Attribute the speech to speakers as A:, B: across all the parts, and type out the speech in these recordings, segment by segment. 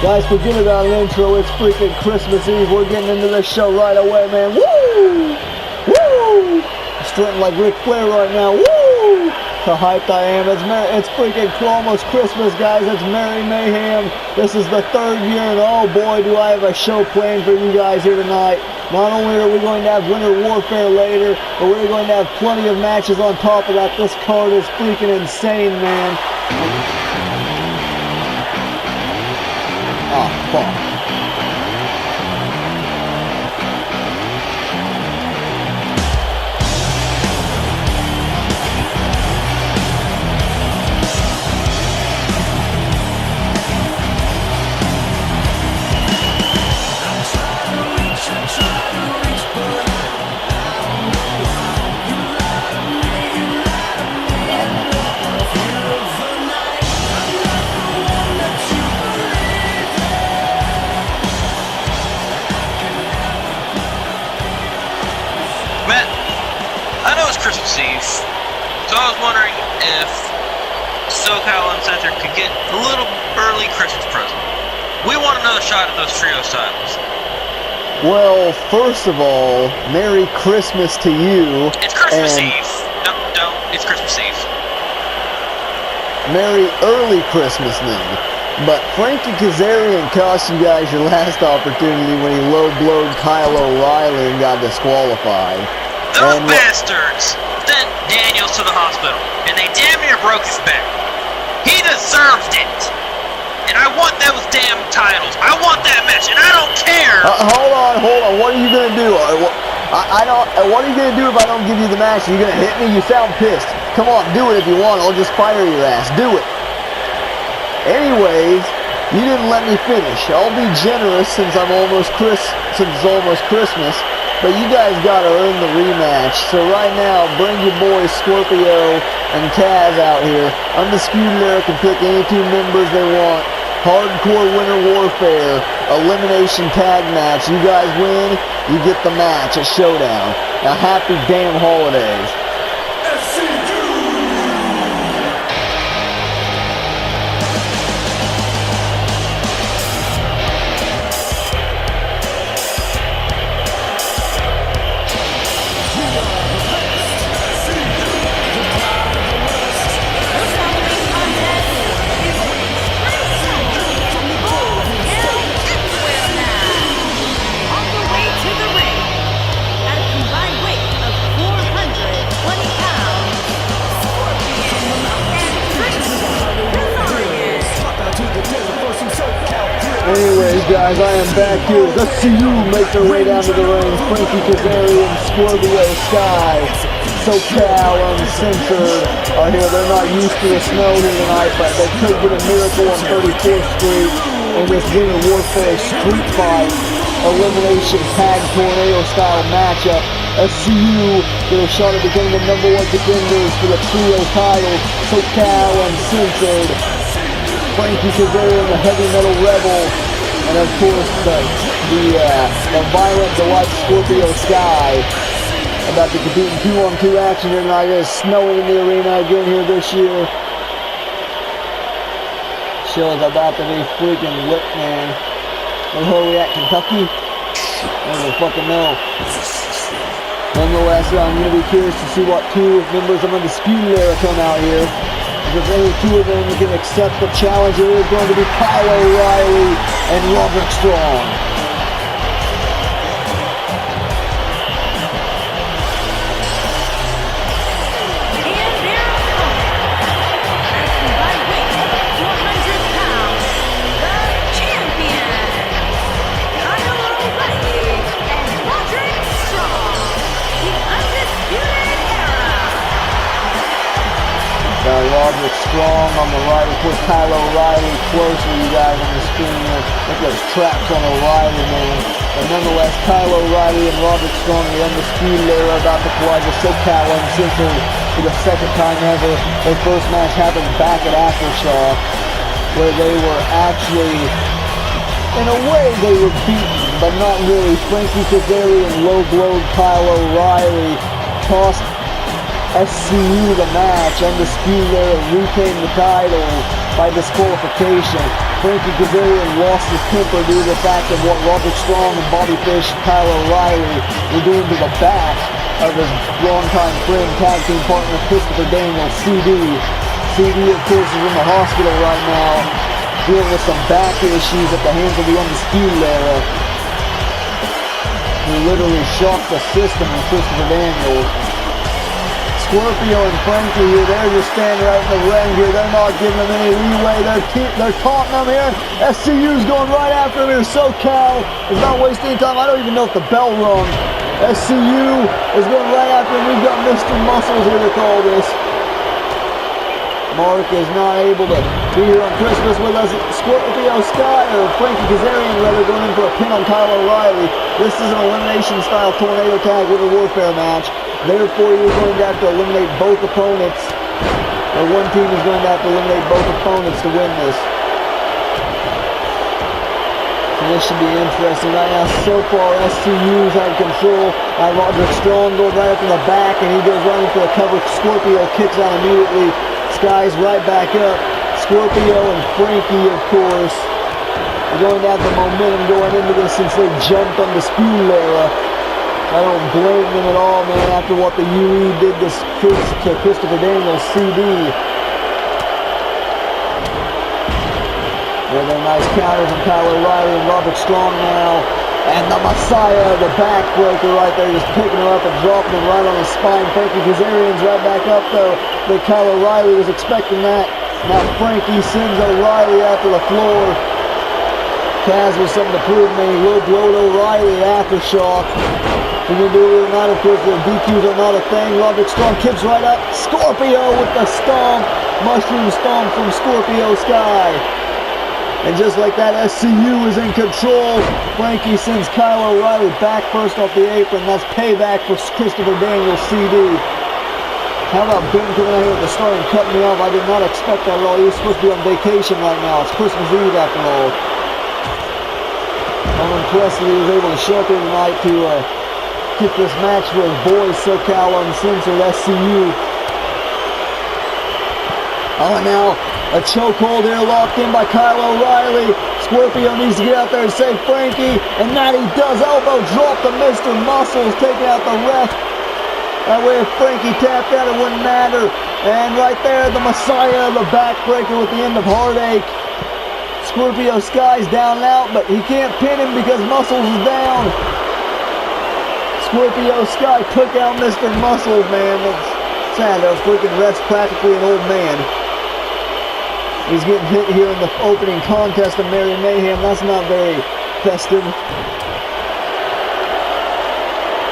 A: Guys, forget about an intro. It's freaking Christmas Eve. We're getting into this show right away, man. Woo! Woo! I'm strutting like Ric Flair right now. Woo! How hyped I am. It's freaking almost Christmas, guys. It's Merry Mayhem. This is the third year, and oh boy, do I have a show planned for you guys here tonight. Not only are we going to have Winter Warfare later, but we're going to have plenty of matches on top of that. This card is freaking insane, man. Oh, fuck.
B: Christmas Eve, so I was wondering if SoCal Uncensored could get a little early Christmas present. We want another shot at those trio titles.
A: Well, first of all, Merry Christmas to you.
B: It's Christmas Eve. No, it's Christmas Eve.
A: Merry early Christmas then. But Frankie Kazarian cost you guys your last opportunity when he low-blowed Kyle O'Reilly and got disqualified.
B: Those bastards sent Daniels to the hospital, and they damn near broke his back. He deserved it. And I want those damn titles. I want that match, and I don't care.
A: Hold on. What are you gonna do? What are you gonna do if I don't give you the match? Are you gonna hit me? You sound pissed. Come on, do it if you want. I'll just fire your ass. Do it. Anyways, you didn't let me finish. I'll be generous since it's almost Christmas. But you guys gotta earn the rematch. So right now, bring your boys Scorpio and Kaz out here. Undisputed Era can pick any two members they want. Hardcore Winter Warfare, elimination tag match. You guys win, you get the match at Showdown. Now happy damn holidays. Anyways, guys, I am back here. Let's see you make their way down to the ring. Frankie Kazarian, Scorpio Sky, SoCal Uncensored are here. They're not used to the snow here tonight, but they could get a miracle on 34th Street in this Winter Warfare street fight elimination tag tornado style matchup. SCU get a shot at becoming the #1 contenders for the trio titles. SoCal Uncensored, Frankie Kazarian, the heavy metal rebel, and of course the violent delight Scorpio Sky about to compete in 2-on-2 action here tonight. It's snowing in the arena again here this year. Show is about to be freaking lit, man. Where are we at, Kentucky? I don't fucking know. Nonetheless, I'm going to be curious to see what two members of Undisputed Era come out here. If any two of them can accept the challenge, it is going to be Kyle O'Reilly and Roderick Strong. Roderick Strong on the right, of course Kyle O'Reilly closer, you guys on the screen there. Look at those traps on O'Reilly, man. But nonetheless, Kyle O'Reilly and Roderick Strong, the Undisputed Era, about to collide with SoCal Uncensored for the second time ever. Their first match happened back at Aftershock, where they were actually, in a way, they were beaten, but not really. Frankie Kazarian low-blowed Kyle O'Reilly, tossed SCU the match. Undisputed Era retained the title, by disqualification. Frankie Kazarian lost his temper due to the fact of what Roderick Strong and Bobby Fish, Kyle O'Reilly were doing to the back of his longtime friend, tag team partner Christopher Daniels, CD. CD, of course, is in the hospital right now, dealing with some back issues at the hands of the Undisputed Era, who literally shocked the system with Christopher Daniels. Scorpio and Frankie here, they're just standing right in the ring here. They're not giving them any leeway. They're taunting them here. SCU's going right after him here. SoCal is not wasting any time. I don't even know if the bell rung. SCU is going right after him. We've got Mr. Muscles here to call this. Mark is not able to be here on Christmas with us. Scorpio Sky, or Frankie Kazarian rather, going in for a pin on Kyle O'Reilly. This is an elimination style tornado tag with a warfare match. Therefore, you're going to have to eliminate both opponents, or one team is going to have to eliminate both opponents to win this. So this should be interesting. Right now, so far, SCU's had control. Roderick Strong going right up in the back, and he goes running for a cover. Scorpio kicks out immediately. Sky's right back up. Scorpio and Frankie, of course, are going to have the momentum going into this since they jumped on the Undisputed Era. I don't blame them at all, man, after what the UE did to Christopher Daniels, CD. With a nice counter from Kyle O'Reilly and Roderick Strong now. And the Messiah, the backbreaker right there, just picking her up and dropping her right on his spine. Frankie Kazarian's right back up, though. But Kyle O'Reilly was expecting that. Now Frankie sends O'Reilly out to the floor. Kaz was something to prove, man. He low blowed O'Reilly aftershock. We're going to do it or not, of course, the DQs are not a thing. Roderick Strong kicks right up. Scorpio with the stomp. Mushroom stomp from Scorpio Sky. And just like that, SCU is in control. Frankie sends Kyle O'Reilly back first off the apron. That's payback for Christopher Daniels, CD. How about Ben coming out here at the start and cutting me off? I did not expect that at all. He was supposed to be on vacation right now. It's Christmas Eve after all. I'm impressed that he was able to show up here tonight to kick this match for his boys, SoCal Uncensored, SCU. Oh, now a chokehold here locked in by Kyle O'Reilly. Scorpio needs to get out there and save Frankie, and that he does. Elbow drop to Mr. Muscles, taking out the ref. That way if Frankie tapped out, it wouldn't matter. And right there, the Messiah, the backbreaker with the end of Heartache. Scorpio Sky's down and out, but he can't pin him because Muscles is down. Scorpio Sky took out Mr. Muscles, man. It's sad, though. Freaking ref's practically an old man. He's getting hit here in the opening contest of Mayhem. That's not very festive.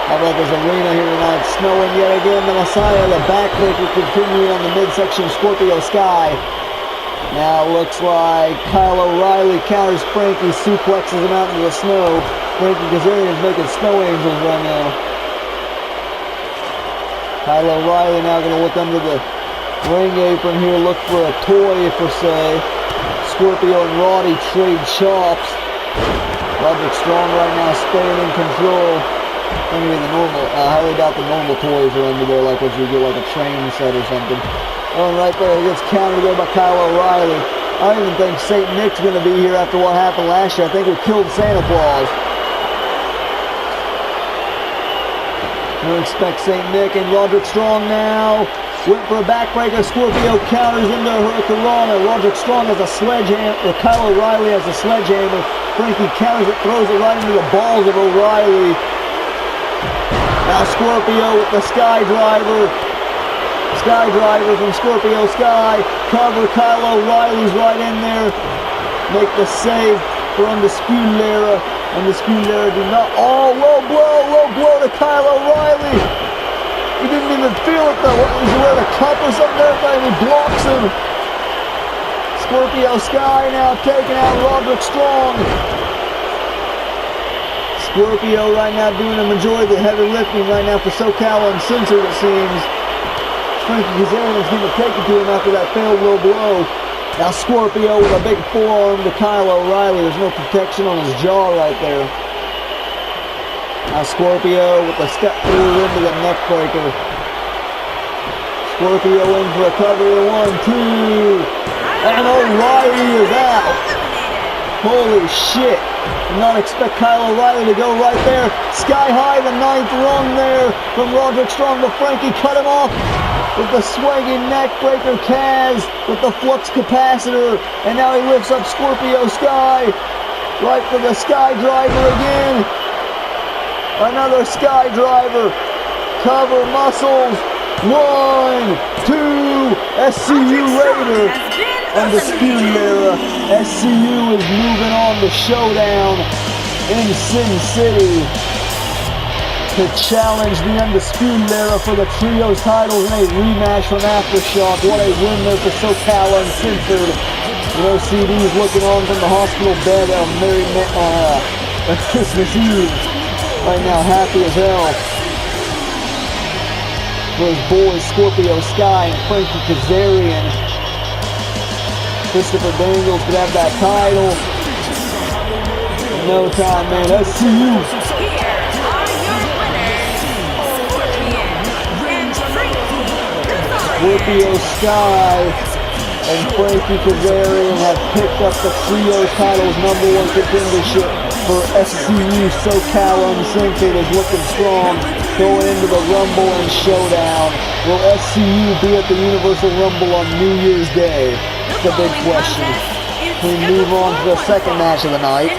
A: How about this arena here tonight? Snowing yet again. The Messiah, the backbreaker, continuing on the midsection of Scorpio Sky. Now looks like Kyle O'Reilly counters Frankie, suplexes him out into the snow. Frankie Kazarian is making snow angels right now. Kyle O'Reilly now going to look under the ring apron here, look for a toy per se. Scorpio and Roddy trade chops. Roderick Strong right now staying in control. Maybe the normal, I highly doubt the normal toys are under there, like what you get like a train set or something. Oh, and right there, he gets countered there by Kyle O'Reilly. I don't even think St. Nick's going to be here after what happened last year. I think we killed Santa Claus. I don't expect St. Nick, and Roderick Strong now. Went for a backbreaker. Scorpio counters into Hurricanrana. Roderick Strong has a sledgehammer. Kyle O'Reilly has a sledgehammer. Frankie counters it, throws it right into the balls of O'Reilly. Now Scorpio with the Sky Driver. Sky Driver from Scorpio Sky. Cover. Kyle O'Reilly's right in there. Make the save for Undisputed Era. Undisputed Era do not. Oh, low blow to Kyle O'Reilly. He didn't even feel it though. Was he wearing a cup or something there? And he blocks him. Scorpio Sky now taking out Roderick Strong. Scorpio right now doing the majority of the heavy lifting right now for SoCal Uncensored, it seems. Frankie Kazarian is going to take it to him after that failed low blow. Now Scorpio with a big forearm to Kyle O'Reilly. There's no protection on his jaw right there. Now Scorpio with a step through into the neck breaker. Scorpio in for a cover. 1, 2. And O'Reilly is out. Holy shit. Did not expect Kyle O'Reilly to go right there. Sky high, the 9th rung there from Roderick Strong, but Frankie cut him off with the swinging neck breaker Kaz with the flux capacitor. And now he lifts up Scorpio Sky. Right for the Sky Driver again. Another Sky Driver. Cover muscles. 1, 2, SCU Raider. Undisputed era. SCU is moving on to Showdown in Sin City to challenge the Undisputed era for the Trios titles in a rematch from Aftershock. What a win there for SoCal Uncensored. OCD's looking on from the hospital bed on Christmas Eve. Right now, happy as hell. For his boys, Scorpio Sky and Frankie Kazarian. Christopher Daniels could have that title. No time, man. Let's see you. Scorpio Sky and Frankie Kazarian have picked up the Trios titles #1 contendership for SCU. SoCal Uncensored is looking strong going into the Rumble and Showdown. Will SCU be at the Universal Rumble on New Year's Day? It's a big question. We move on to the second match of the night.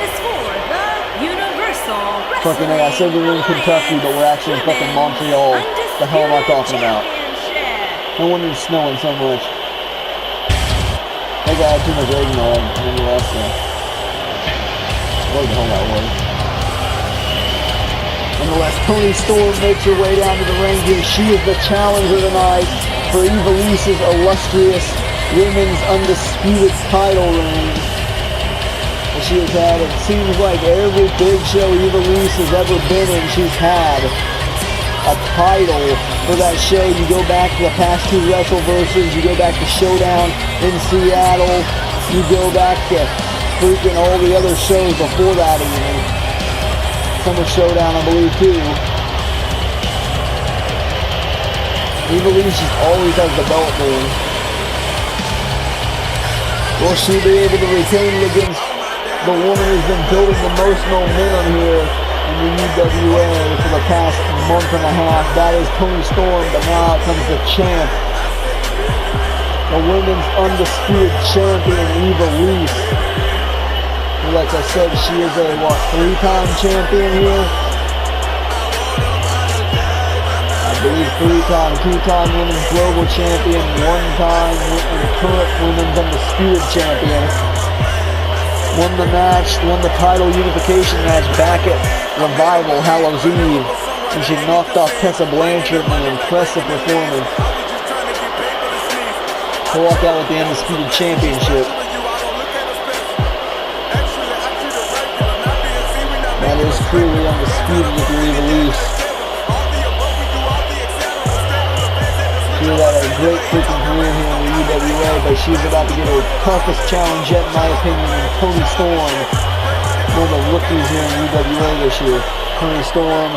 A: Fucking A, I said we were in Kentucky, but we're actually in fucking Montreal. What the hell am I talking about? No wonder it's snowing so much. Maybe I had too much eggnog in the last one. What the hell that was. Nonetheless, Toni Storm makes her way down to the ring here. She is the challenger tonight for Ivelisse's illustrious Women's Undisputed title reign. And she has had, it seems like every big show Ivelisse has ever been in, she's had a title for that show. You go back to the past 2 Wrestleverses, you go back to Showdown in Seattle, you go back to freaking all the other shows before that even. Summer Showdown, I believe, too. Ivelisse always has the belt there. Will she be able to retain it against the woman who's been building the most momentum here in the UWA for the past month and a half? That is Toni Storm, but now it comes the champ. The women's undisputed champion, Ivelisse. Like I said, she is a, 3-time champion here? I believe 3-time, 2-time women's global champion, 1-time current women's undisputed champion. Won the match, won the title unification match back at Revival Hallows Eve. And she knocked off Tessa Blanchard in an impressive performance to walk out with the undisputed championship. That is truly undisputed with your Ivelisse. She has had a great freaking career here in the UWA, but she's about to get her toughest challenge yet, in my opinion, in Toni Storm. One of the rookies here in UWA this year. Toni Storm,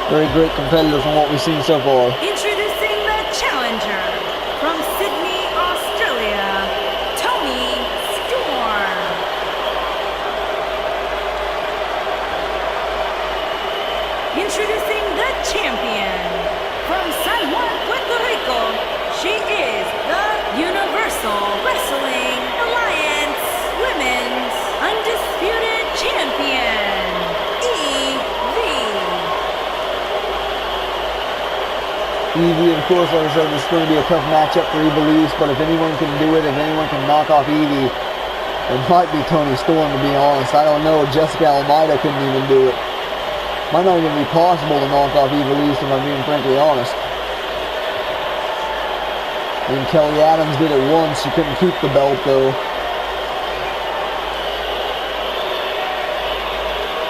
A: very great competitor from what we've seen so far.
C: Introducing the challenger from Sydney, Australia, Toni Storm. Introducing the champion from San Juan, Puerto Rico. She is the Universal Wrestling Alliance Women's Undisputed Champion,
A: Evie, of course, like I said, this is going to be a tough matchup for Ivelisse, but if anyone can do it, if anyone can knock off Evie, it might be Toni Storm, to be honest. I don't know. Jessica Almeida couldn't even do it. Might not even be possible to knock off Ivelisse, if I'm being frankly honest. I mean, Kelly Adams did it once. She couldn't keep the belt, though.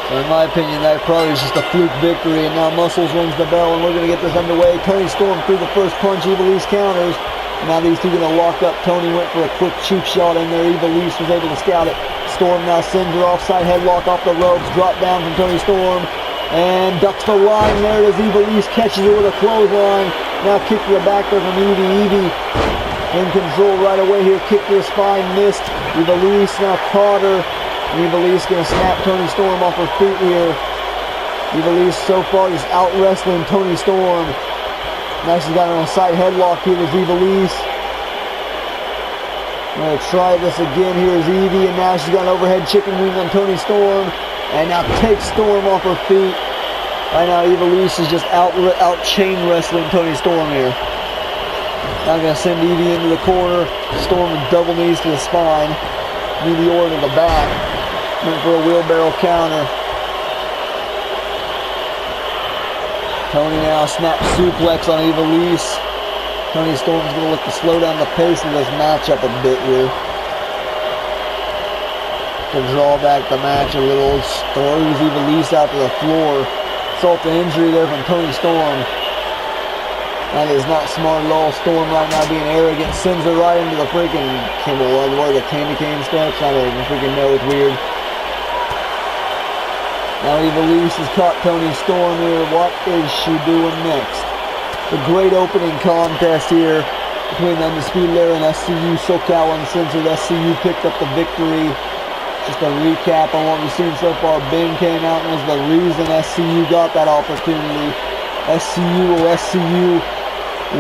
A: So in my opinion, that probably was just a fluke victory, and now Muscles rings the bell, and we're going to get this underway. Toni Storm threw the first punch. Ivelisse counters. Now these two are going to lock up. Toni went for a quick cheap shot in there. Ivelisse was able to scout it. Storm now sends her offside headlock off the ropes. Drop down from Toni Storm. And ducks the line. There it is. Ivelisse catches it with a clothesline. Now kick to the back there from Evie. Evie in control right away here. Kick to the spine, missed. Ivelisse now caught her. And Ivelisse going to snap Toni Storm off her feet here. Ivelisse so far just out-wrestling Toni Storm. Now she's got her on a side headlock here with Ivelisse. Going to try this again. Here's Evie, and now she's got an overhead chicken wing on Toni Storm. And now takes Storm off her feet. Right now, Ivelisse is just out chain wrestling Toni Storm here. Now going to send Evie into the corner. Storm with double knees to the spine. Meteor to the back. Went for a wheelbarrow counter. Toni now snap suplex on Ivelisse. Toni Storm's going to look to slow down the pace of this matchup a bit here. To draw back the match a little. Throws Ivelisse out to the floor. Insult to injury there from Toni Storm. That is not smart at all. Storm right now being arrogant. Sends her right into the freaking, what are the candy cane steps? I don't even freaking know. It's weird. Now Ivelisse has caught Toni Storm here. What is she doing next? The great opening contest here between the Undisputed Era and SCU. SoCal Uncensored. SCU picked up the victory. Just a recap on what we've seen so far. Bing came out and was the reason SCU got that opportunity. SCU will SCU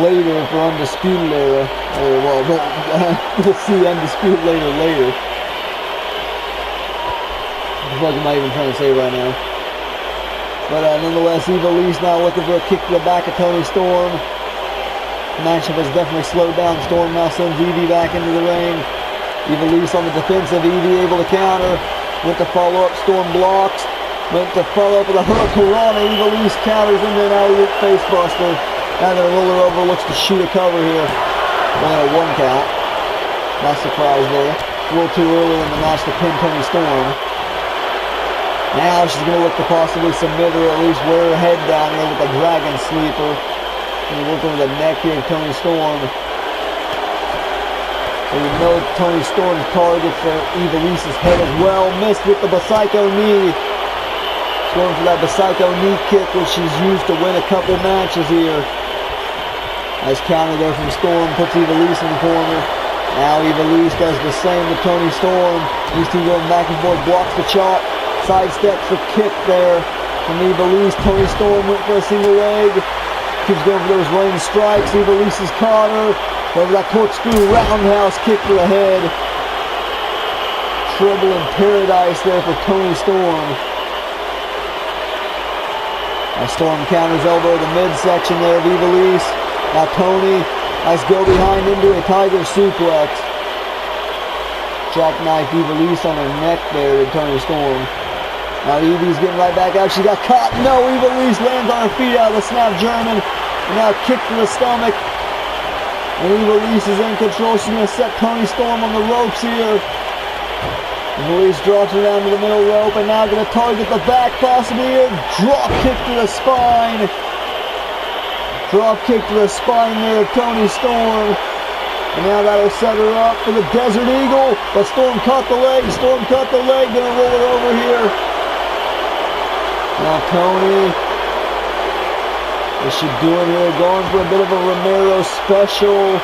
A: later for Undisputed Era. Or, well, we'll see Undisputed later. What am I even trying to say right now? But nonetheless, Ivelisse now looking for a kick to the back of Toni Storm. The matchup has definitely slowed down. Storm now sends Evie back into the ring. Ivelisse on the defensive. Evie able to counter. Went to follow up. Storm blocks. Went to follow up with a hurricanrana. Ivelisse counters into an alley-oop face buster. Now they're roller over. Looks to shoot a cover here. Only a 1 count. Not surprised there. A little too early in the match to pin Toni Storm. Now she's going to look to possibly submit her, or at least wear her head down here with a dragon sleeper. And working with the neck here of Toni Storm. So you know Toni Storm's target for Ivelisse's head as well. Missed with the Psycho knee. She's going for that Psycho knee kick, which she's used to win a couple matches here. Nice counter there from Storm, puts Ivelisse in the corner. Now Ivelisse does the same to Toni Storm. These two going back and forth, blocks the chop. Sidesteps the kick there from Ivelisse. Toni Storm went for a single leg. Keeps going for those rain strikes. Ivelisse has caught her. Over that corkscrew roundhouse kick to the head. Trouble in paradise there for Toni Storm. Now Storm counters elbow the midsection there of Ivelisse. Now Toni, nice go behind into a tiger suplex. Jackknife Ivelisse on her neck there to Toni Storm. Now Evie's getting right back out. She got caught. No, Ivelisse lands on her feet out of the snap German. And now kick to the stomach. And Ivelisse is in control. She's going to set Toni Storm on the ropes here. Ivelisse drops her down to the middle rope. And now going to target the back possibly here. Drop kick to the spine. Drop kick to the spine there of Toni Storm. And now that'll set her up for the Desert Eagle. But Storm caught the leg. Storm caught the leg. Going to roll her over here. Now Toni, what's she doing here? Going for a bit of a Romero special.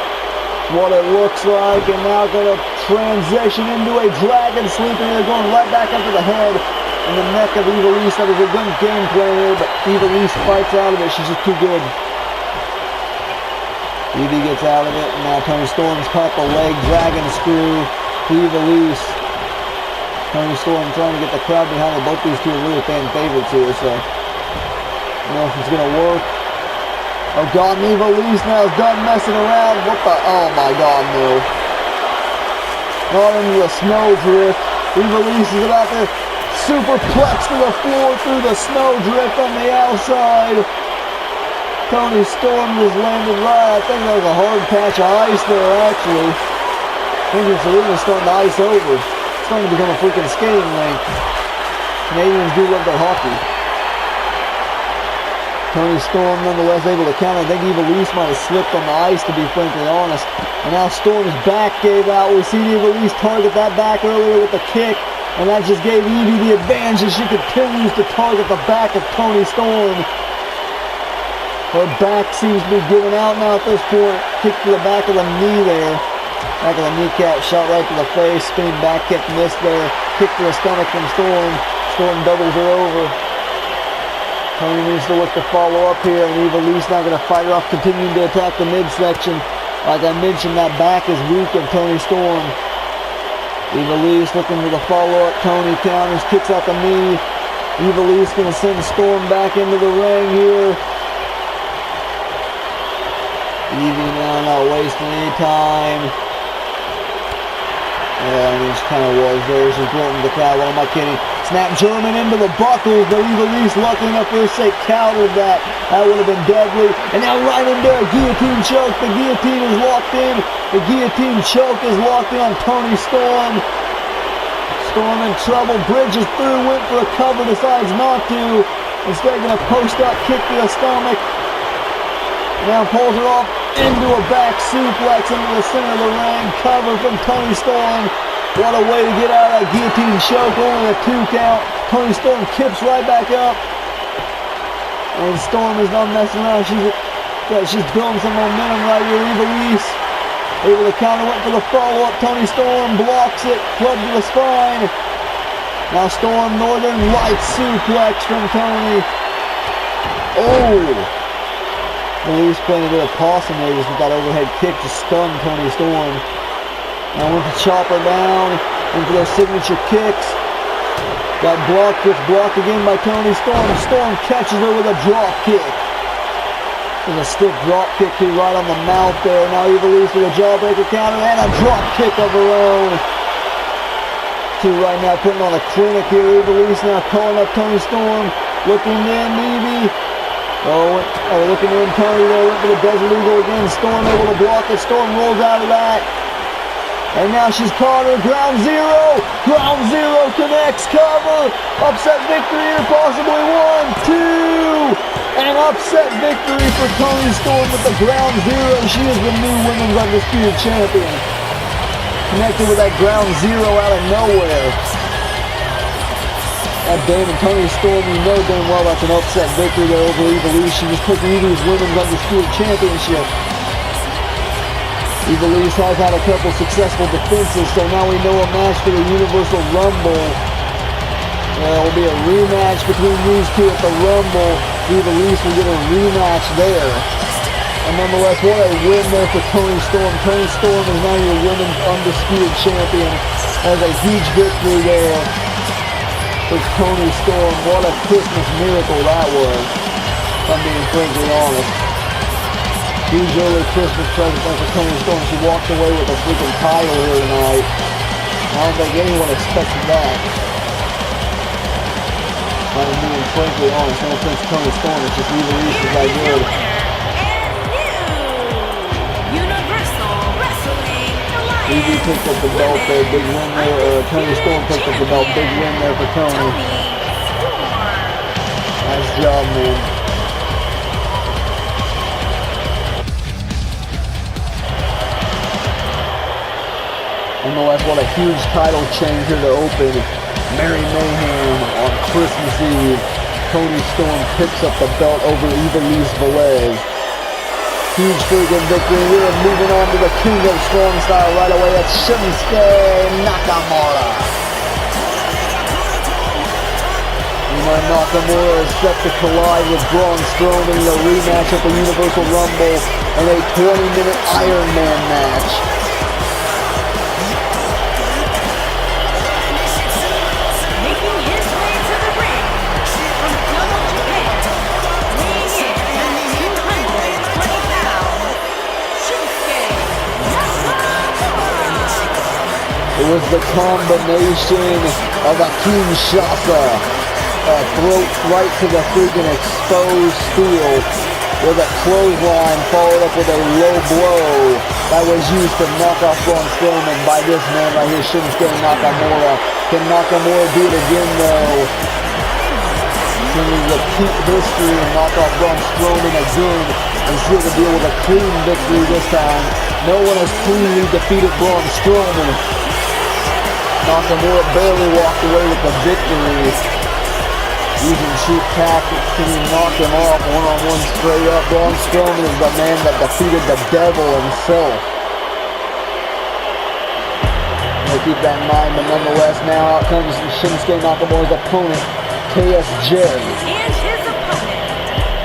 A: What it looks like. And now going to transition into a dragon sleeper here. Going right back up to the head and the neck of Ivelisse. That was a good game plan here, but Ivelisse fights out of it. She's just too good. Evie gets out of it. And now Toni Storm's caught the leg. Dragon screw to Ivelisse. Toni Storm trying to get the crowd behind her. Both these two are really fan favorites here, so I don't know if it's going to work. Oh God, Ivelisse now is done messing around. What the? Oh my God, no. Not into the snowdrift. Ivelisse is about to superplex to the floor through the snowdrift on the outside. Toni Storm just landed right. I think there was a hard patch of ice there, actually. I think it's really starting to ice over. Starting to become a freaking skating rink. Canadians do love their hockey. Toni Storm nonetheless able to counter. I think Ivelisse might have slipped on the ice, to be frankly honest. And now Storm's back gave out. We see Ivelisse target that back earlier with the kick. And that just gave Evie the advantage as she continues to target the back of Toni Storm. Her back seems to be giving out now at this point. Kick to the back of the knee there. Back of the kneecap, shot right to the face. Spinning back kick missed there. Kick to the stomach from Storm. Storm doubles her over. Toni needs to look to follow up here, and Ivelisse not going to fight her off, continuing to attack the midsection. Like I mentioned, that back is weak of Toni Storm. Ivelisse looking for the follow-up. Toni counters, kicks out the knee. Ivelisse going to send Storm back into the ring here. Evie now not wasting any time. Yeah, I mean, she kind of was there. She's blunting the cow. What am I kidding? Snap German into the buckles, but Ivelisse, lucky enough for her sake, countered that. That would have been deadly. And now right into a guillotine choke. The guillotine is locked in. The guillotine choke is locked in on Toni Storm. Storm in trouble. Bridges through, went for a cover, decides not to. Instead, going to post up, kick to the stomach. Now pulls her off into a back suplex into the center of the ring. Cover from Toni Storm. What a way to get out of that guillotine choke. Only a 2 count. Toni Storm kips right back up. And Storm is not messing around. She's building some momentum right here. Ivelisse able to counter, went for the follow-up. Toni Storm blocks it. Club to the spine. Now Storm Northern Light suplex from Toni. Oh! Ivelisse playing a bit of possum there just with that overhead kick to stun Toni Storm. Now went to chop her down into their signature kicks. Got blocked, gets blocked again by Toni Storm. Storm catches her with a drop kick. There's a stiff drop kick here right on the mouth there. Now Ivelisse with a jawbreaker counter and a drop kick of her own. Two right now putting on a clinic here. Ivelisse now calling up Toni Storm. Looking in, Evie. Looking in, Toni there, went for the Desert Eagle again. Storm able to block it. Storm rolls out of that. And now she's caught her. Ground zero. Ground zero connects. Cover. Upset victory here. Possibly 1, 2. An upset victory for Toni Storm with the ground zero. She is the new Women's Undisputed Champion. Connected with that ground zero out of nowhere. God damn it, Toni Storm, you know damn well that's an upset victory there over Ivelisse. She just took Evie's Women's Undisputed Championship. Ivelisse has had a couple successful defenses, so now we know a match for the Universal Rumble. There will be a rematch between these two at the Rumble. Ivelisse will get a rematch there. And nonetheless, what a win there for Toni Storm. Toni Storm is now your Women's Undisputed Champion. That was a huge victory there for Toni Storm. What a Christmas miracle that was, if I'm being frankly honest. Huge early Christmas present there for Toni Storm. She walked away with a freaking title here tonight. I don't think anyone expected that. If I'm being frankly honest, no offense to Toni Storm, it's just Ivelisse is that good. Evie picked up the belt there, big win there. Toni Storm picked up the belt, big win there for Toni. Nice job, man. Nonetheless, what a huge title change here to open Merry Mayhem on Christmas Eve. Toni Storm picks up the belt over Ivelisse Velez. Huge freaking victory. We're moving on to the King of Strong Style right away. That's Shinsuke Nakamura. Nakamura is set to collide with Braun Strowman in a rematch at the Universal Rumble in a 20-minute Iron Man match.
C: Making his way to the ring from Global Japan, weighing in at 220 pounds, Shinsuke Nakamura.
A: It was the combination of a Kinshasa throat right to the freaking exposed steel with a clothesline followed up with a low blow that was used to knock off Braun Strowman by this man right here, Shinsuke Nakamura. Can Nakamura do it again though? Can he repeat history and knock off Braun Strowman again and seal the deal with a clean victory this time? No one has cleanly defeated Braun Strowman. Nakamura barely walked away with the victory. using cheap tactics. Can he knock him off one-on-one straight up? Braun Strowman is the man that defeated the devil himself. They keep that in mind, but nonetheless, now out comes Shinsuke Nakamura's opponent, KSJ.
C: And his opponent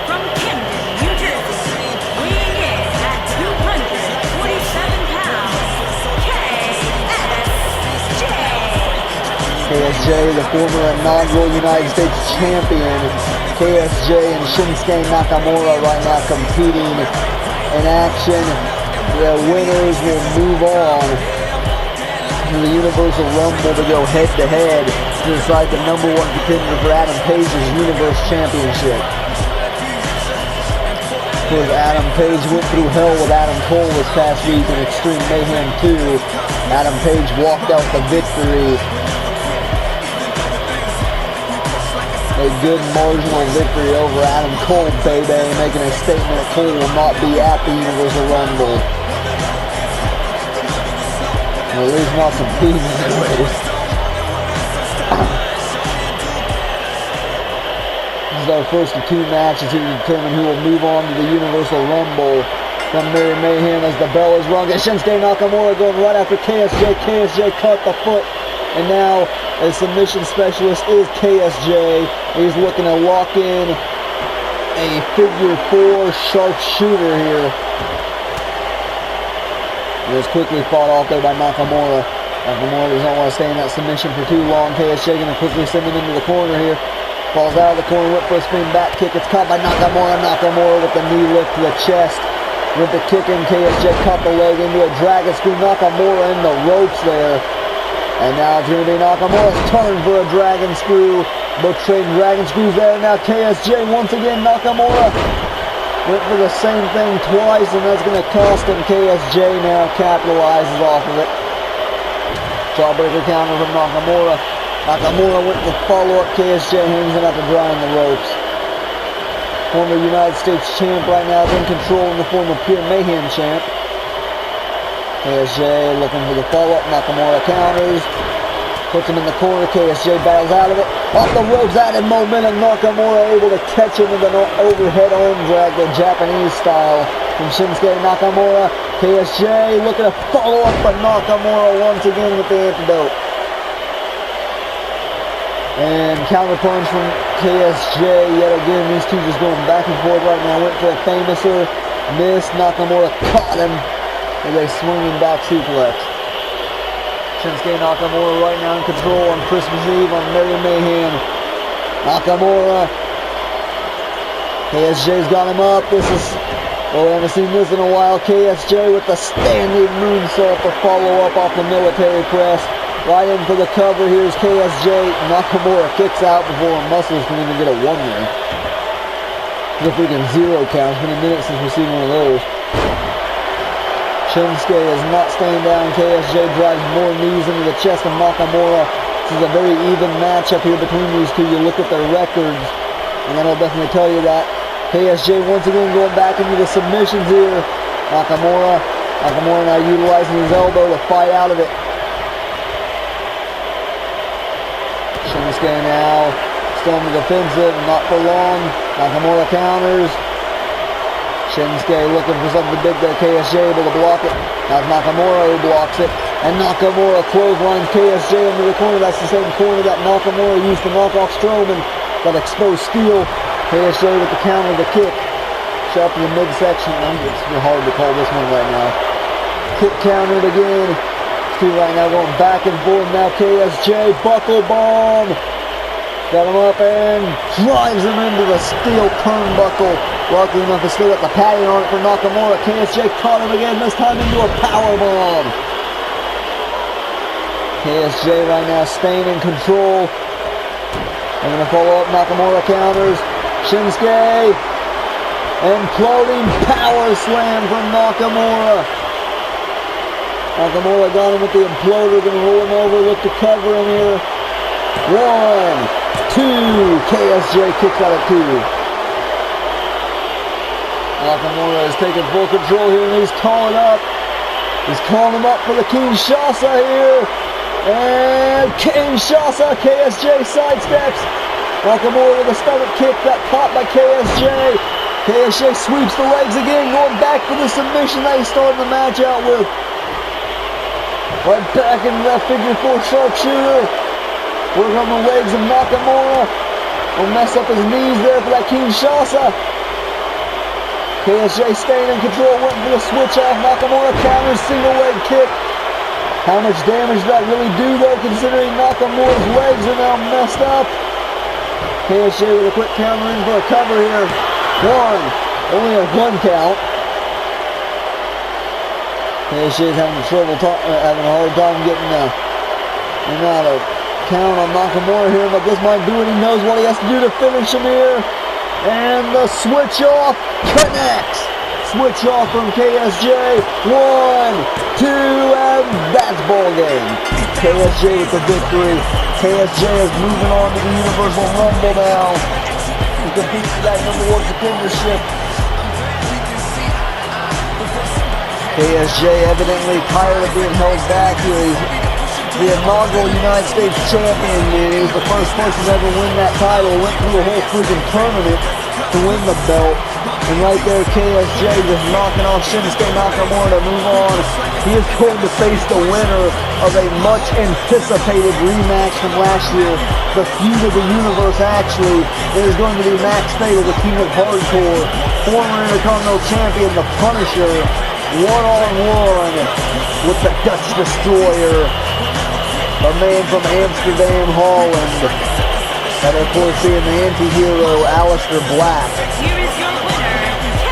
C: from Camden, New Jersey, weighing in at 247 pounds, KSJ.
A: KSJ, the former inaugural United States champion. KSJ and Shinsuke Nakamura right now competing in action. The winners will move on to the Universal Rumble to go head-to-head to decide the #1 contender for Adam Page's Universe Championship. Of course, Adam Page went through hell with Adam Cole this past week in Extreme Mayhem 2. Adam Page walked out the victory. A good marginal victory over Adam Cole, baby, making a statement that Cole will not be at the Universal Rumble. Well, at least not competing anyways. This is our first of 2 matches here to determine who will move on to the Universal Rumble. From Mary Mayhem as the bell is rung. Shinsuke Nakamura going right after KSJ. KSJ caught the foot. And now a submission specialist is KSJ. He's looking to lock in a figure 4 sharpshooter here. It was quickly fought off there by Nakamura. Nakamura does not want to stay in that submission for too long. KSJ going to quickly send him into the corner here. Falls out of the corner, whip for a spin back kick. It's caught by Nakamura. Nakamura with the knee lift to the chest. With the kick in, KSJ caught the leg into a dragon screw. Nakamura in the ropes there. And now it's going to be Nakamura's turn for a dragon screw. Both trading dragon screws there. Now KSJ once again. Nakamura went for the same thing twice, and that's going to cost him. KSJ now capitalizes off of it. Jawbreaker counter from Nakamura. Nakamura went to follow up. KSJ hangs it out to dry in the ropes. Former United States champ right now is in control in the form of Pure Mayhem champ. KSJ looking for the follow-up. Nakamura counters. Puts him in the corner. KSJ battles out of it. Off the ropes, added momentum. Nakamura able to catch him with an overhead arm drag, the Japanese style from Shinsuke Nakamura. KSJ looking to follow up, but Nakamura once again with the antidote. And counter punch from KSJ yet again. These two just going back and forth right now. Went for a famouser. Missed. Nakamura caught him with a swinging back suplex. Shinsuke Nakamura right now in control on Christmas Eve on Mary Mayhem. Nakamura. KSJ's got him up. This is, well, we haven't seen this in a while. KSJ with the standing moonsault to follow up off the military press. Right in for the cover. Here's KSJ. Nakamura kicks out before Muscles can even get a 1 there. The freaking 0 count. It's been a minute since we've seen one of those. Shinsuke is not staying down. KSJ drives more knees into the chest of Nakamura. This is a very even matchup here between these two. You look at their records, and that'll definitely tell you that. KSJ once again going back into the submissions here. Nakamura now utilizing his elbow to fight out of it. Shinsuke now still in the defensive, not for long. Nakamura counters. Shinsuke looking for something big there. KSJ able to block it. Now Nakamura who blocks it. And Nakamura clotheslines KSJ into the corner. That's the same corner that Nakamura used to knock off Strowman. Got exposed steel. KSJ with the counter, the kick. Shot to the midsection. It's hard to call this one right now. Kick countered again. Two right now going back and forth. Now KSJ buckle bomb. Got him up and drives him into the steel turnbuckle. Lucky enough to still got the padding on it for Nakamura. KSJ caught him again, this time into a powerbomb. KSJ right now staying in control. They're going to follow up. Nakamura counters. Shinsuke. Imploding power slam from Nakamura. Nakamura got him with the imploder. Going to roll him over. Look to cover him here. 1, 2. KSJ kicks out at 2. Nakamura is taking full control here and he's calling up. He's calling him up for the Kinshasa here. And Kinshasa, KSJ sidesteps. Nakamura with a stomach kick, got caught by KSJ. KSJ sweeps the legs again, going back for the submission that he started the match out with. Right back in that figure 4 sharpshooter. Working on the legs of Nakamura. Will mess up his knees there for that Kinshasa. KSJ staying in control, went for the switch off. Nakamura counters, single leg kick. How much damage did that really do though, considering Nakamura's legs are now messed up? KSJ with a quick counter in for a cover here. Only a 1 count. KSJ is having having a hard time getting out a count on Nakamura here, but this might do it. He knows what he has to do to finish him here. And the switch off connects. Switch off from KSJ. 1, 2, and that's ball game. KSJ with the victory. KSJ is moving on to the Universal Rumble now. He competes for that #1 contendership. KSJ evidently tired of being held back here. He's the inaugural United States champion. He was the first person to ever win that title. Went through a whole freaking tournament to win the belt. And right there, KSJ just knocking off Shinsuke Nakamura to move on. He is going to face the winner of a much anticipated rematch from last year. The feud of the universe, actually. It is going to be Max Fatal, the King of Hardcore, former Intercontinental Champion, the Punisher, one-on-one with the Dutch Destroyer, a man from Amsterdam, Holland. And of course, being the anti-hero, Aleister Black.
C: Here is your winner, KSJ.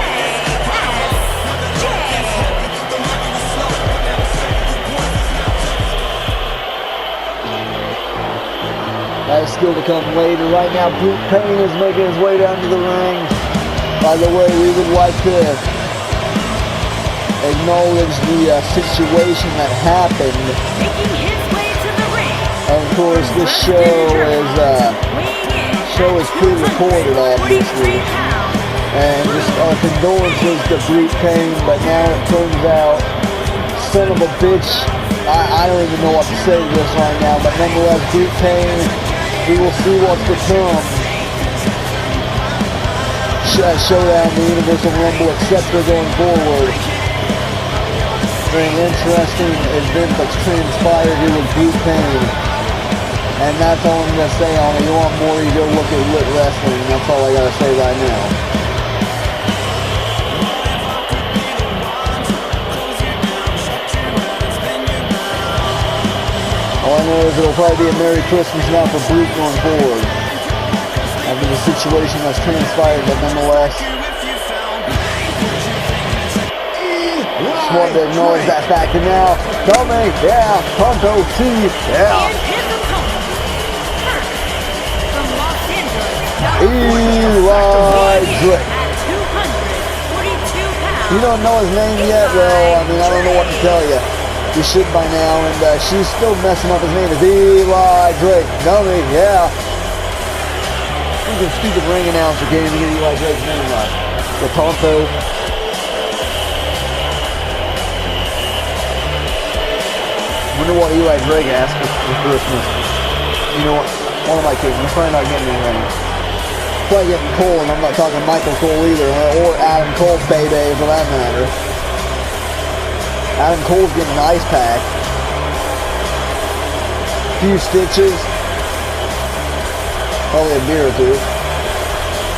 A: That is still to come later. Right now, Brute Pain is making his way down to the ring. By the way, we would like to acknowledge the situation that happened.
C: Making his way to the ring.
A: Of course, this show is pre-recorded, obviously. And just our condolences to Brute Pain, but now it turns out, son of a bitch, I don't even know what to say to this right now, but nonetheless, Brute Pain, we will see what's to come. Showdown, the Universal Rumble, etc. going forward. Very interesting event that's transpired here with Brute Pain. And that's all I'm going to say on it. You want more, you go look at Lit Wrestling. That's all I got to say right now. All I know is it'll probably be a Merry Christmas now for Brute going forward. After the situation that's transpired, but nonetheless. Just wanted to acknowledge that fact. And now, Toni, yeah, Pronto, see, yeah. Eli Drake. You don't know his name yet? Well, I mean, I don't know what to tell you. You should by now, and she's still messing up. His name is Eli Drake. Dummy, yeah. Who's a stupid ring announcer can't even get Eli Drake's name right? The Tonto. Wonder what Eli Drake asked for Christmas. You know what am I kidding? He's probably not getting anything. Probably getting Cole, and I'm not talking Michael Cole either, or Adam Cole, baby, for that matter. Adam Cole's getting an ice pack. A few stitches. Probably a beer or two.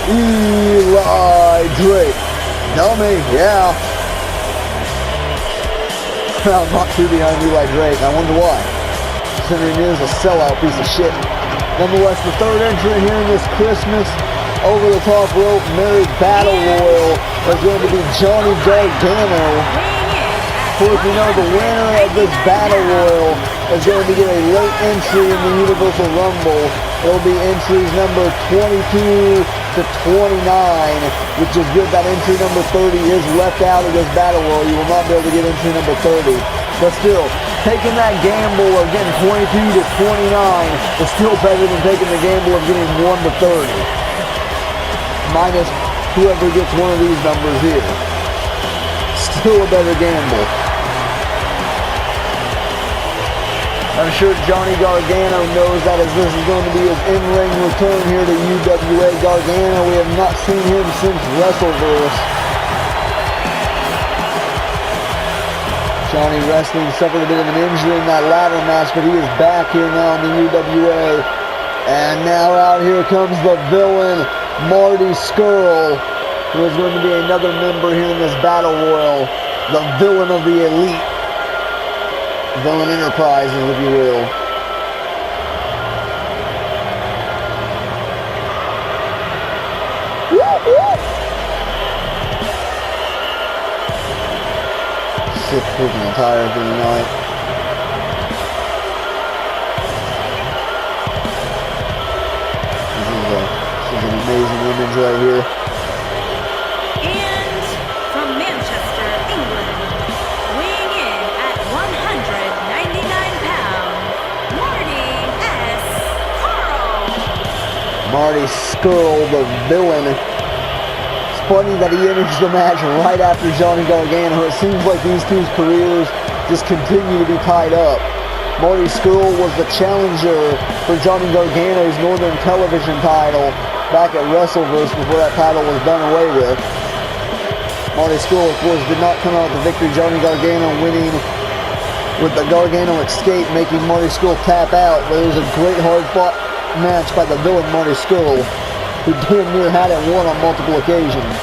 A: Eli Drake. Dummy, yeah. I'm not too behind Eli Drake. I wonder why. Considering he is a sellout piece of shit. Nonetheless, the third entrant here in this Christmas over-the-top rope married battle royal is going to be Johnny Gargano. Of course, you know the winner of this battle royal is going to get a late entry in the Universal Rumble. It'll be entries number 22 to 29, which is good. That entry number 30 is left out of this battle royal. You will not be able to get entry number 30. But still, taking that gamble of getting 22 to 29 is still better than taking the gamble of getting 1 to 30. Minus whoever gets one of these numbers here. Still a better gamble. I'm sure Johnny Gargano knows that as this is going to be his in-ring return here to UWA. Gargano, we have not seen him since WrestleVerse. Johnny Wrestling suffered a bit of an injury in that ladder match, but he is back here now in the UWA. And now out here comes the villain, Marty Scurll, who is going to be another member here in this Battle Royal. The villain of the Elite. Villain Enterprises, if you will. Sick freaking tired for the night. This is an amazing image right here.
C: And from Manchester, England, weighing in at 199 pounds, Marty S. Scurll.
A: Marty Scurll, the villain. It's funny that he enters the match right after Johnny Gargano. It seems like these two's careers just continue to be tied up. Marty Scurll was the challenger for Johnny Gargano's Northern Television title back at WrestleVerse before that title was done away with. Marty Scurll, of course, did not come out with the victory. Johnny Gargano winning with the Gargano escape, making Marty Scurll tap out. But it was a great hard-fought match by the villain Marty Scurll, who damn near had it won on multiple occasions.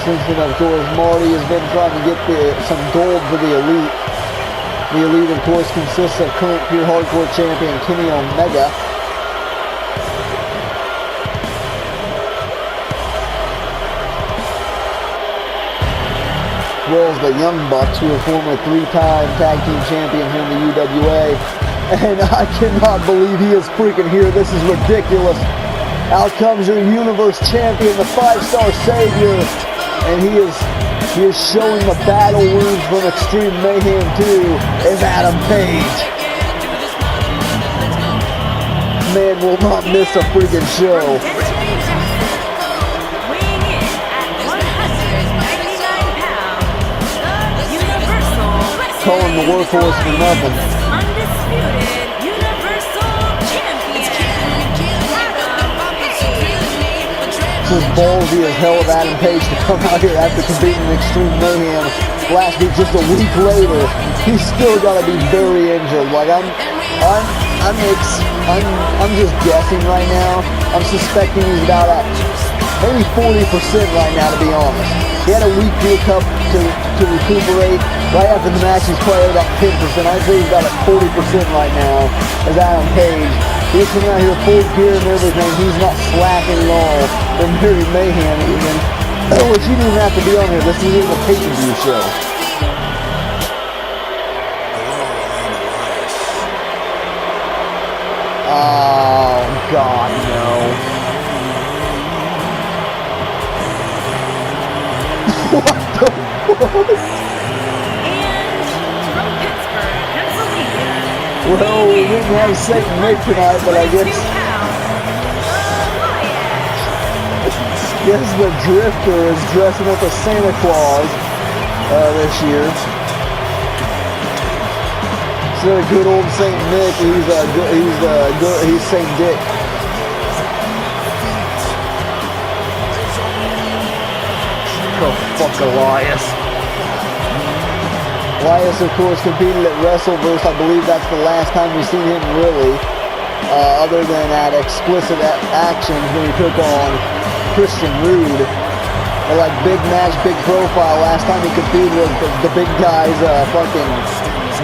A: Since then, of course, Marty has been trying to get some gold for the Elite. The Elite, of course, consists of current Pure Hardcore champion Kenny Omega, as well as the Young Bucks, who are former 3-time tag team champion here in the UWA. And I cannot believe he is freaking here. This is ridiculous. Out comes your Universe Champion, the 5-star Savior. And he is showing the battle wounds from Extreme Mayhem 2 is Adam Page. Man will not miss a freaking show.
C: Weighing in at 199 pounds, the Universal
A: Calling the workhorse for nothing.
C: Undisputed Universal Champion, Adam Page.
A: This is ballsy as hell of Adam Page to come out here after competing in Extreme Mayhem last week. Just a week later, he's still got to be very injured. Like I'm just guessing right now. I'm suspecting he's about at maybe 40% right now, to be honest. He had a week to recuperate. Right after the match, he's probably about 10%. I'd say he's about at 40% right now as Adam Page. He's coming out here full gear and everything. He's not slacking at all. From Mary Mayhem even. Oh, but you didn't have to be on here. This is a pay-per-view show. Oh, God, no. What the fuck?
C: And from Pittsburgh, Pennsylvania.
A: Well, we didn't have St. Nick tonight, but I guess the Drifter is dressing up as Santa Claus this year. Instead of good old St. Nick, he's St. Dick. Oh, fuck Elias. Elias, of course, competed at WrestleVerse. I believe that's the last time we've seen him really, other than at Explicit Actions when he took on Christian Rude. But like big match, big profile. Last time he competed was the big guy's fucking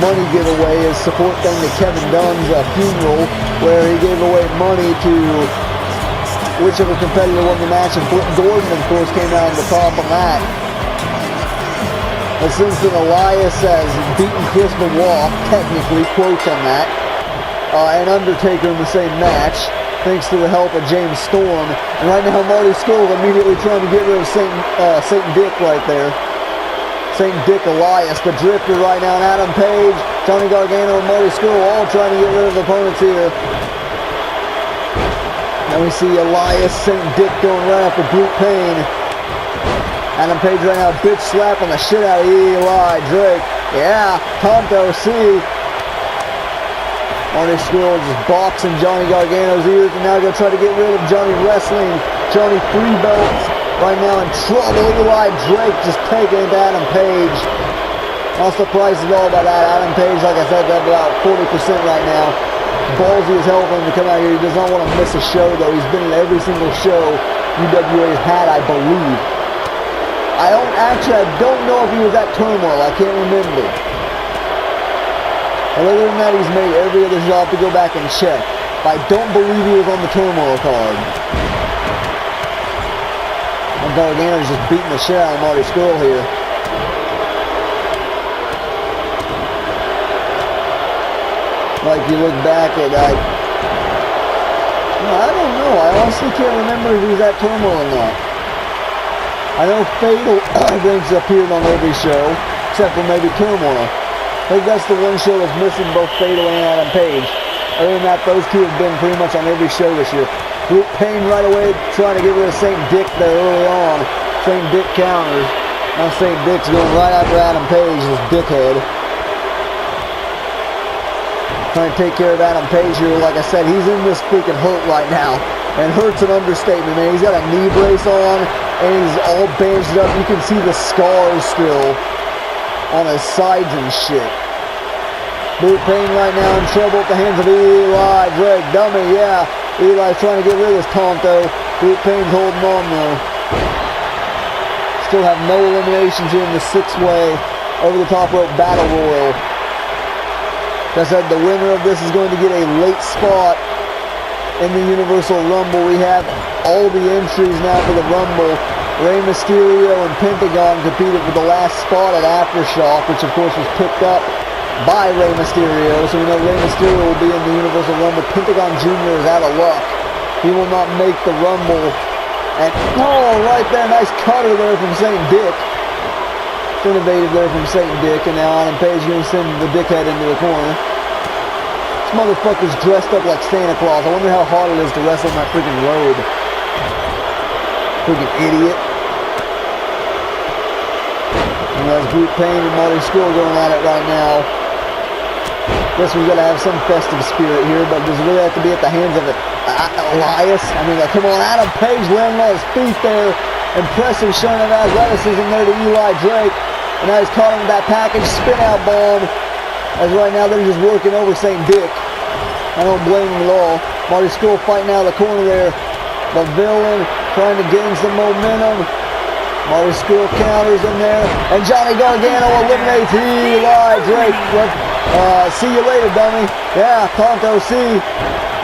A: money giveaway, his support thing to Kevin Dunn's funeral, where he gave away money to whichever competitor won the match, and Flip Gordon, of course, came out on the top on that. But since then, Elias has beaten Chris Benoit, technically, quotes on that, and Undertaker in the same match, thanks to the help of James Storm. And right now, Marty Scurll immediately trying to get rid of Saint Dick right there. St. Dick Elias, the Drifter right now, and Adam Page, Johnny Gargano, and Marty Scurll all trying to get rid of opponents here. And we see Elias, St. Dick going right after Brute Pain. Adam Page right now bitch slapping the shit out of Eli Drake. Yeah, Tonto, see. Marty Scurll just boxing Johnny Gargano's ears, and now they're going to try to get rid of Johnny wrestling. Johnny 3 belts right now in trouble. Eli Drake just taking it to Adam Page. Not surprised at all by that. Adam Page, like I said, that's about 40% right now. Ballsy is hell for him to come out here. He does not want to miss a show, though. He's been in every single show UWA has had, I believe. I don't know if he was at Turmoil. I can't remember. But other than that, he's made every other show. I'll have to go back and check. But I don't believe he was on the Turmoil card. And Gargano's just beating the shit out of Marty Scurll here. Like, you look back at, I don't know. I honestly can't remember if he was at Turmoil or not. I know Fatal rings appeared on every show, except for maybe Turmoil. I think that's the one show that's missing both Fatal and Adam Page. Other than that, those two have been pretty much on every show this year. Brute Payne right away trying to get rid of St. Dick there early on. St. Dick counters. Now St. Dick's going right after Adam Page, this dickhead. Trying to take care of Adam Page here. Like I said, he's in this freaking hurt right now. And hurt's an understatement, man. He's got a knee brace on, and he's all bandaged up. You can see the scars still on his sides and shit. Brute Payne right now in trouble at the hands of Eli Drake. Dummy, yeah. Eli's trying to get rid of this Tonto. Brute Payne's holding on though. Still have no eliminations here in the 6-way over the top rope battle royal. Like I said, the winner of this is going to get a late spot in the Universal Rumble. We have all the entries now for the Rumble. Rey Mysterio and Pentagon competed for the last spot at Aftershock, which of course was picked up by Rey Mysterio. So we know Rey Mysterio will be in the Universal Rumble. Pentagon Jr. is out of luck. He will not make the Rumble. And right there, nice cutter there from St. Dick. Innovative there from St. Dick, and now Adam Page going to send the dickhead into the corner. This motherfucker's dressed up like Santa Claus. I wonder how hard it is to wrestle in that freaking robe. Freaking idiot. And that's Brute Payne and Marty Scurll going at it right now. Guess we've got to have some festive spirit here, but does it really have to be at the hands of Elias? I mean, come on, Adam Page landing on his feet there. Impressive showing of athleticism there to Eli Drake. And now he's caught him with that package spin out bomb. As right now they're just working over St. Dick. I don't blame him at all. Marty Scurll fighting out of the corner there. The villain trying to gain some momentum. Marty Scurll counters in there. And Johnny Gargano eliminates Eli Drake. See you later, dummy. Yeah, Tonto, see.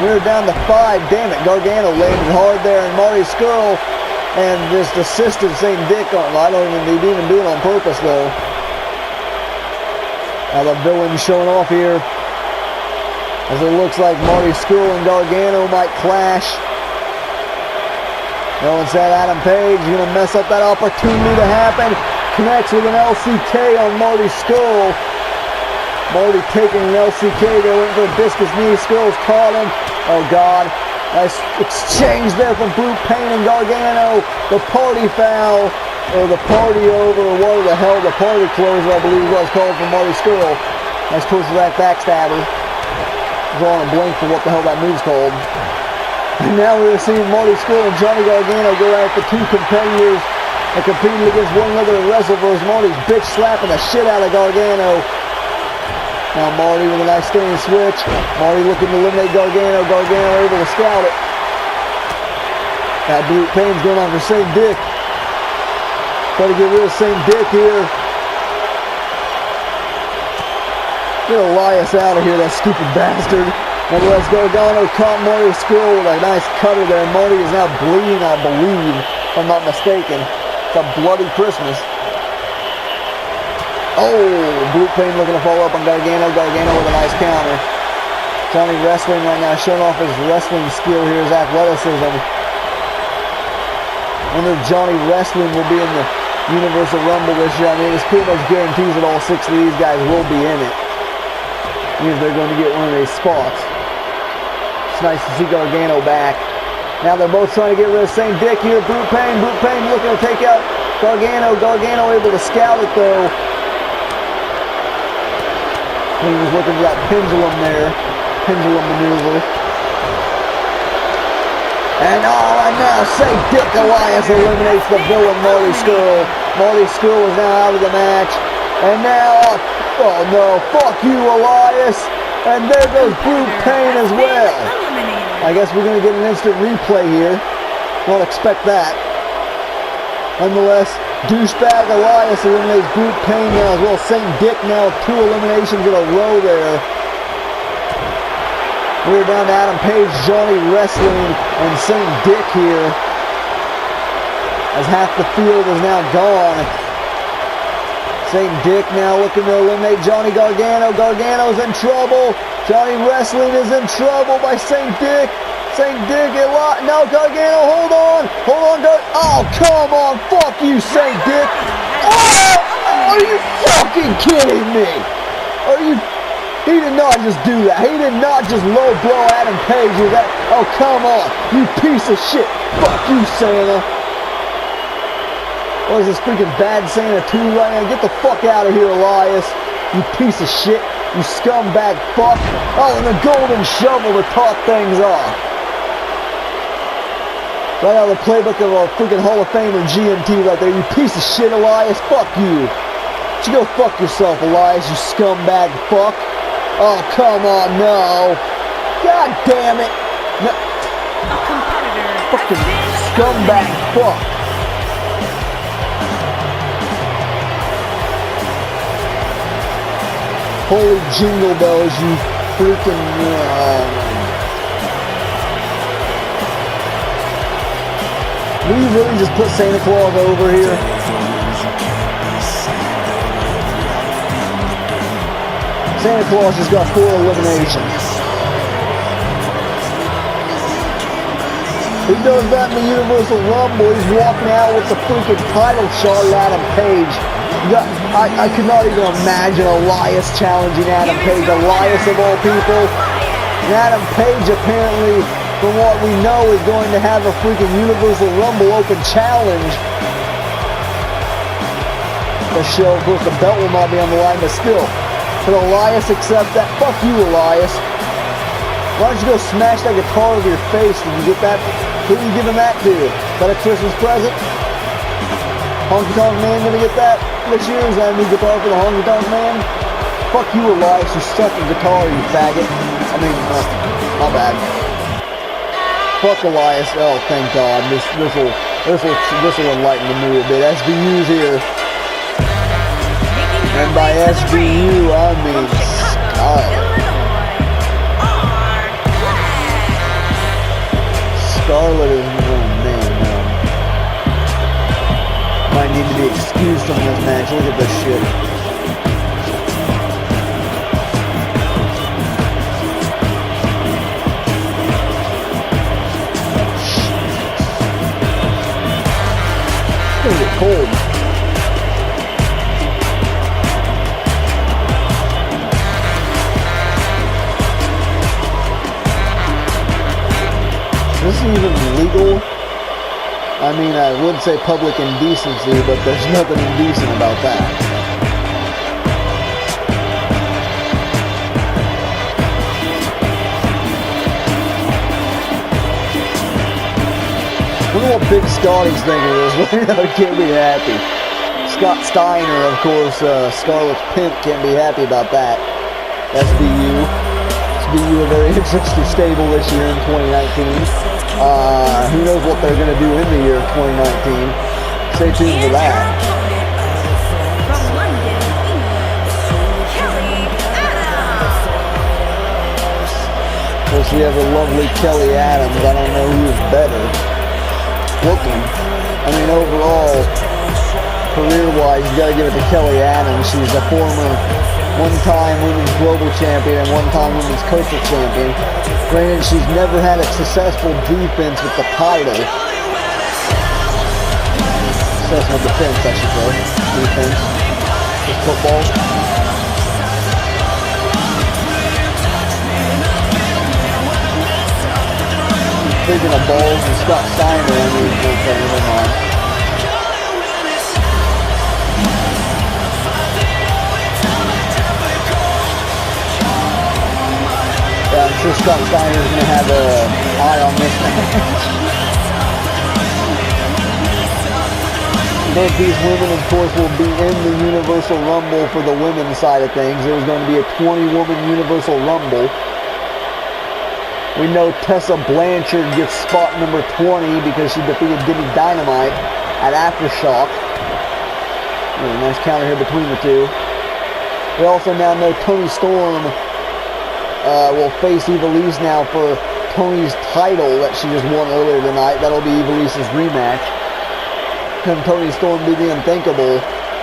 A: We're down to 5. Damn it, Gargano landed hard there. And Marty Scurll and just assisted St. Dick on. I don't even do it on purpose though. Now the villain showing off here, as it looks like Marty Scurll and Gargano might clash. No one said Adam Page is gonna mess up that opportunity to happen. Connects with an LCK on Marty Scurll. Marty taking an LCK there, went for a discus knee. Scurll's caught him. Oh God. Nice exchange there from Brute Payne and Gargano. The party foul, or the party over, or what the hell, the party closer, I believe was called for Marty Scurll. Nice push to that backstabber. Drawing a blank for what the hell that move's called. And now we're seeing Marty Scurll and Johnny Gargano go after 2 competitors and competing against one another in WrestleVerse. Marty's bitch slapping the shit out of Gargano. Now Marty with a nice standing switch. Marty looking to eliminate Gargano. Gargano able to scout it. That Brute Payne's going on for St. Dick. Try to get rid of St. Dick here. Get Elias out of here, that stupid bastard. Nevertheless, Gargano caught Marty Scurll with a nice cutter there. Marty is now bleeding, I believe, if I'm not mistaken. It's a bloody Christmas. Oh, Brute Payne looking to follow up on Gargano. Gargano with a nice counter. Johnny wrestling right now, showing off his wrestling skill here, his athleticism. I wonder if Johnny wrestling will be in the Universal Rumble this year. I mean, it's pretty much guarantees that all 6 of these guys will be in it. Even if they're going to get one of these spots. It's nice to see Gargano back. Now they're both trying to get rid of St. Dick here. Brute Payne looking to take out Gargano. Gargano able to scout it though. He was looking for that pendulum there. Pendulum maneuver. And now St. Dick Elias eliminates the villain Marty Scurll. Marty Scurll is now out of the match. And now, oh no, fuck you Elias. And there goes Brute Pain as well. I guess we're going to get an instant replay here. Don't expect that. Nonetheless, douchebag Elias eliminates Brute Pain now as well. St. Dick now with 2 eliminations in a row there. We're down to Adam Page, Johnny Wrestling, and St. Dick here. As half the field is now gone. St. Dick now looking to eliminate Johnny Gargano. Gargano's in trouble. Johnny Wrestling is in trouble by St. Dick. St. Dick, no, Gargano, hold on. Oh, come on. Fuck you, St. Dick. Oh, are you fucking kidding me? He did not just do that. He did not just low blow Adam Page with that. Oh, come on. You piece of shit. Fuck you, Santa. What is this freaking bad Santa 2 right now? Get the fuck out of here, Elias. You piece of shit. You scumbag fuck. Oh, and the golden shovel to top things off. Right out of the playbook of a freaking Hall of Famer GMT right there. You piece of shit, Elias. Fuck you. You go fuck yourself, Elias, you scumbag fuck. Oh, come on, no. God damn it. No. Fucking scumbag fuck. Holy jingle bells, you freaking... Will you really just put Santa Claus over here? Santa Claus has got 4 eliminations. He does that in the Universal Rumble. He's walking out with the freaking title shot at Adam Page. I could not even imagine Elias challenging Adam Page. Elias of all people. And Adam Page apparently, from what we know, is going to have a freaking Universal Rumble Open Challenge. The show, of course, the belt will not be on the line, but still. Could Elias accept that? Fuck you, Elias. Why don't you go smash that guitar over your face? Did you get that? Who are you giving that to? Is that a Christmas present? Honky Tonk Man gonna get that this year? Is that a new guitar for the Honky Tonk Man? Fuck you, Elias. You suck at guitar, you faggot. I mean, my bad. Fuck Elias. Oh, thank God. This will enlighten the mood a bit. SVU's here. And by SVU, I mean Scarlett. Scarlett is, oh man, might need to be excused from this match. Look at this shit. It's gonna get cold. Is this even legal? I mean, I would say public indecency, but there's nothing indecent about that. I wonder what Big Scotty's thinking of this. He can't be happy. Scott Steiner, of course, Scarlett's pimp, can't be happy about that. SVU. SVU a very interesting stable this year in 2019. Who knows what they're going to do in the year 2019. Stay tuned for that.
C: From London, England, Kelly Adams.
A: Of course, we have the lovely Kelly Adams. I don't know who's better looking. I mean, overall, career-wise, you got to give it to Kelly Adams. She's a former one-time women's global champion and one-time women's coastal champion. Granted, she's never had a successful defense with the title. Successful defense, I should say. Defense. With football. Speaking of balls and Scott Steiner, I mean, okay, never mind. I'm sure Scott Steiner's going to have an eye on this match. Both these women, of course, will be in the Universal Rumble for the women's side of things. There's going to be a 20-woman Universal Rumble. We know Tessa Blanchard gets spot number 20 because she defeated Demi Dynamite at Aftershock. Really nice counter here between the two. We also now know Toni Storm will face Ivelisse now for Toni's title that she just won earlier tonight. That'll be Ivelisse's rematch. Can Toni Storm do the unthinkable?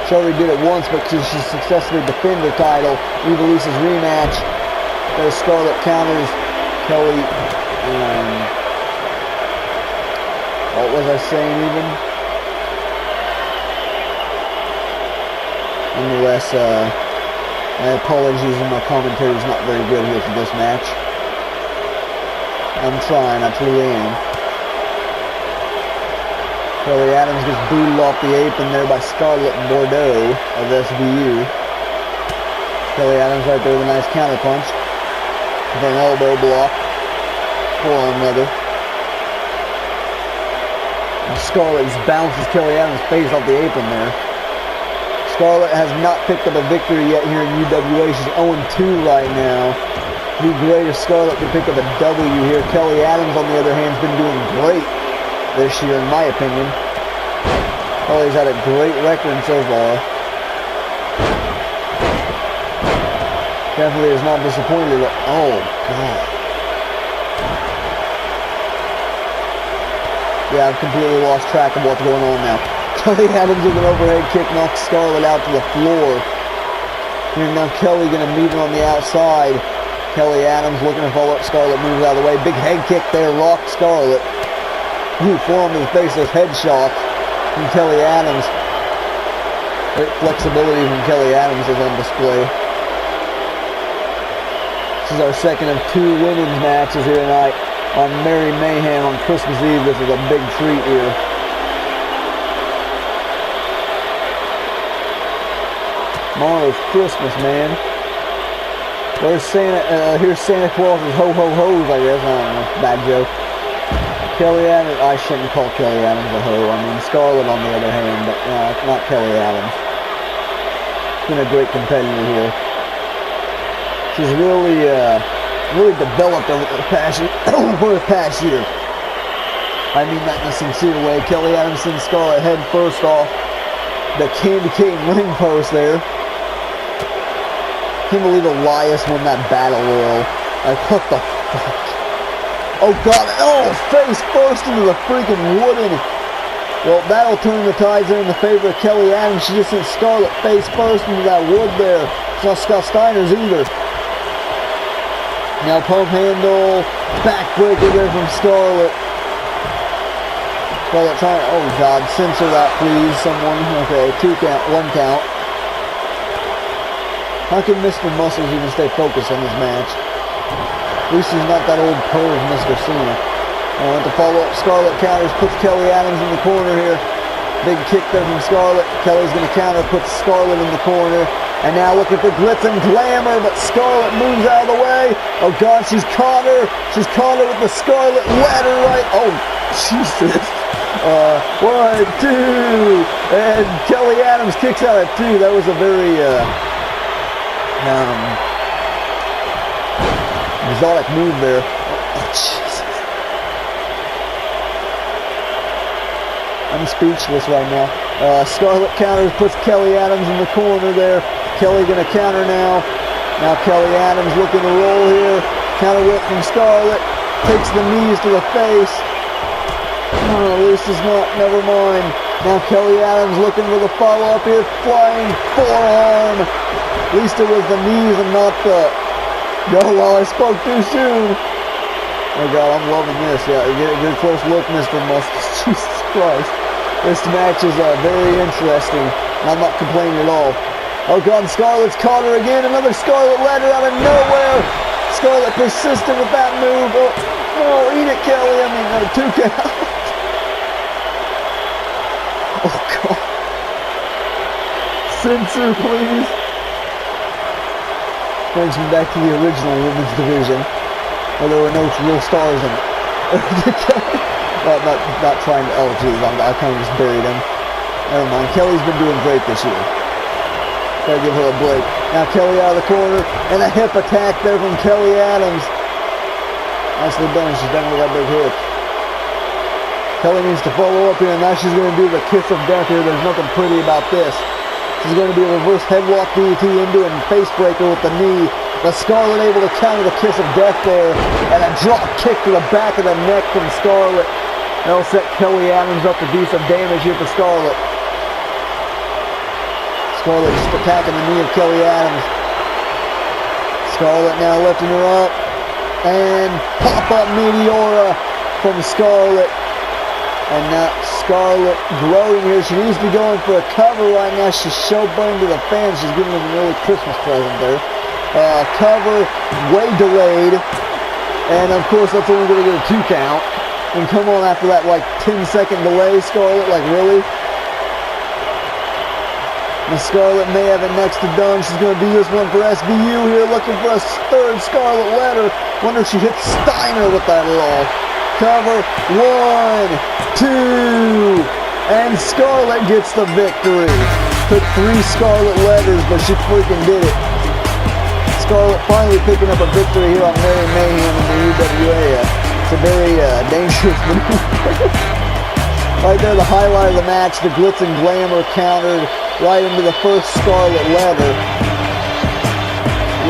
A: She already did it once, but she successfully defended her title. Ivelisse's rematch. There's Scarlett counters Kelly. What was I saying even? Nonetheless, my apologies and my commentary is not very good here for this match. I'm trying, I truly am. Kelly Adams gets booted off the apron there by Scarlett Bordeaux of SVU. Kelly Adams right there with a nice counter punch. With an elbow block. Forearm leather. And Scarlett just bounces Kelly Adams' face off the apron there. Scarlett has not picked up a victory yet here in UWA. She's 0-2 right now. It'd be great if Scarlett could pick up a W here. Kelly Adams, on the other hand, has been doing great this year, in my opinion. Kelly's had a great record so far. Definitely is not disappointed. Oh, God. Yeah, I've completely lost track of what's going on now. Kelly Adams with an overhead kick knocks Scarlett out to the floor. And now Kelly going to meet her on the outside. Kelly Adams looking to follow up. Scarlett moves out of the way. Big head kick there, rocked Scarlett. Ooh, forearm to the face, those headshot from Kelly Adams. Great flexibility from Kelly Adams is on display. This is our second of two women's matches here tonight on Merry Mayhem on Christmas Eve. This is a big treat here. Tomorrow's Christmas, man. Where's Santa? Here's Santa Claus's ho-ho-hos, I guess. I don't know. Bad joke. Kelly Adams, I shouldn't call Kelly Adams a hoe. I mean, Scarlett on the other hand, but no, it's not Kelly Adams. She's been a great competitor here. She's really developed over the past year. I mean that in a sincere way. Kelly Adams sends Scarlett head first off the candy cane ring post there. Can't believe Elias won that battle royal. Like, what the fuck? Oh God, oh, face first into the freaking wooden. Well, that'll turn the tides in the favor of Kelly Adams. She just sent Scarlett face first into that wood there. It's not Scott Steiner's either. Now pump handle, backbreaker there from Scarlett. Scarlett trying, oh God, censor that please, someone. Okay, 2 count, 1 count. How can Mr. Muscles even stay focused on this match? At least he's not that old perv, Mr. Cena. To follow up, Scarlett counters, puts Kelly Adams in the corner here. Big kick there from Scarlett. Kelly's going to counter, puts Scarlett in the corner. And now looking for glitz and glamour, but Scarlett moves out of the way. Oh God, she's caught her. She's caught her with the Scarlett ladder right. Oh, Jesus. 1, 2. And Kelly Adams kicks out at 2. That was a very, exotic move there. Oh, Jesus. I'm speechless right now. Scarlett counters, puts Kelly Adams in the corner there. Kelly gonna counter now. Now Kelly Adams looking to roll here. Counter whip from Scarlett. Takes the knees to the face. Oh, this is not, never mind. Now Kelly Adams looking for the follow-up here. Flying forearm. At least it was the knees and not the... Oh, well, I spoke too soon. Oh God, I'm loving this. Yeah, get a good close look, Mr. Muscles. Jesus Christ. This match is very interesting. And I'm not complaining at all. Oh God, Scarlett's caught her again. Another Scarlett ladder out of nowhere. Scarlett persistent with that move. Oh, eat it, Kelly. I mean, 2 count. Oh God. Censor, please. Brings me back to the original women's division. Well, there were no real stars in it. Well, not trying to, oh geez, I kind of just buried him. Never mind, Kelly's been doing great this year. Gotta give her a break. Now Kelly out of the corner, and a hip attack there from Kelly Adams. Nicely done, she's done with that big hip. Kelly needs to follow up here, and now she's going to do the kiss of death here. There's nothing pretty about this. She's going to be a reverse headlock DDT into a face breaker with the knee. The Scarlett able to counter the kiss of death there, and a drop kick to the back of the neck from Scarlett. That'll set Kelly Adams up to do some damage here for Scarlett. Scarlett just attacking the knee of Kelly Adams. Scarlett now lifting her up, and pop-up Meteora from Scarlett. And now Scarlett glowing here. She needs to be going for a cover right now. She's showboating to the fans. She's giving them an early Christmas present there. Cover, way delayed. And of course that's only going to get a 2 count. And come on after that like 10-second delay, Scarlett, like really? And Scarlett may have it next to done. She's going to do this one for SBU here, looking for a third Scarlett letter. Wonder if she hits Steiner with that roll. Cover, 1, 2, and Scarlett gets the victory. Took 3 Scarlett letters, but she freaking did it. Scarlett finally picking up a victory here on Mayhem in the UWA. It's a very dangerous maneuver. Right there, the highlight of the match, the glitz and glamour countered right into the first Scarlett letter.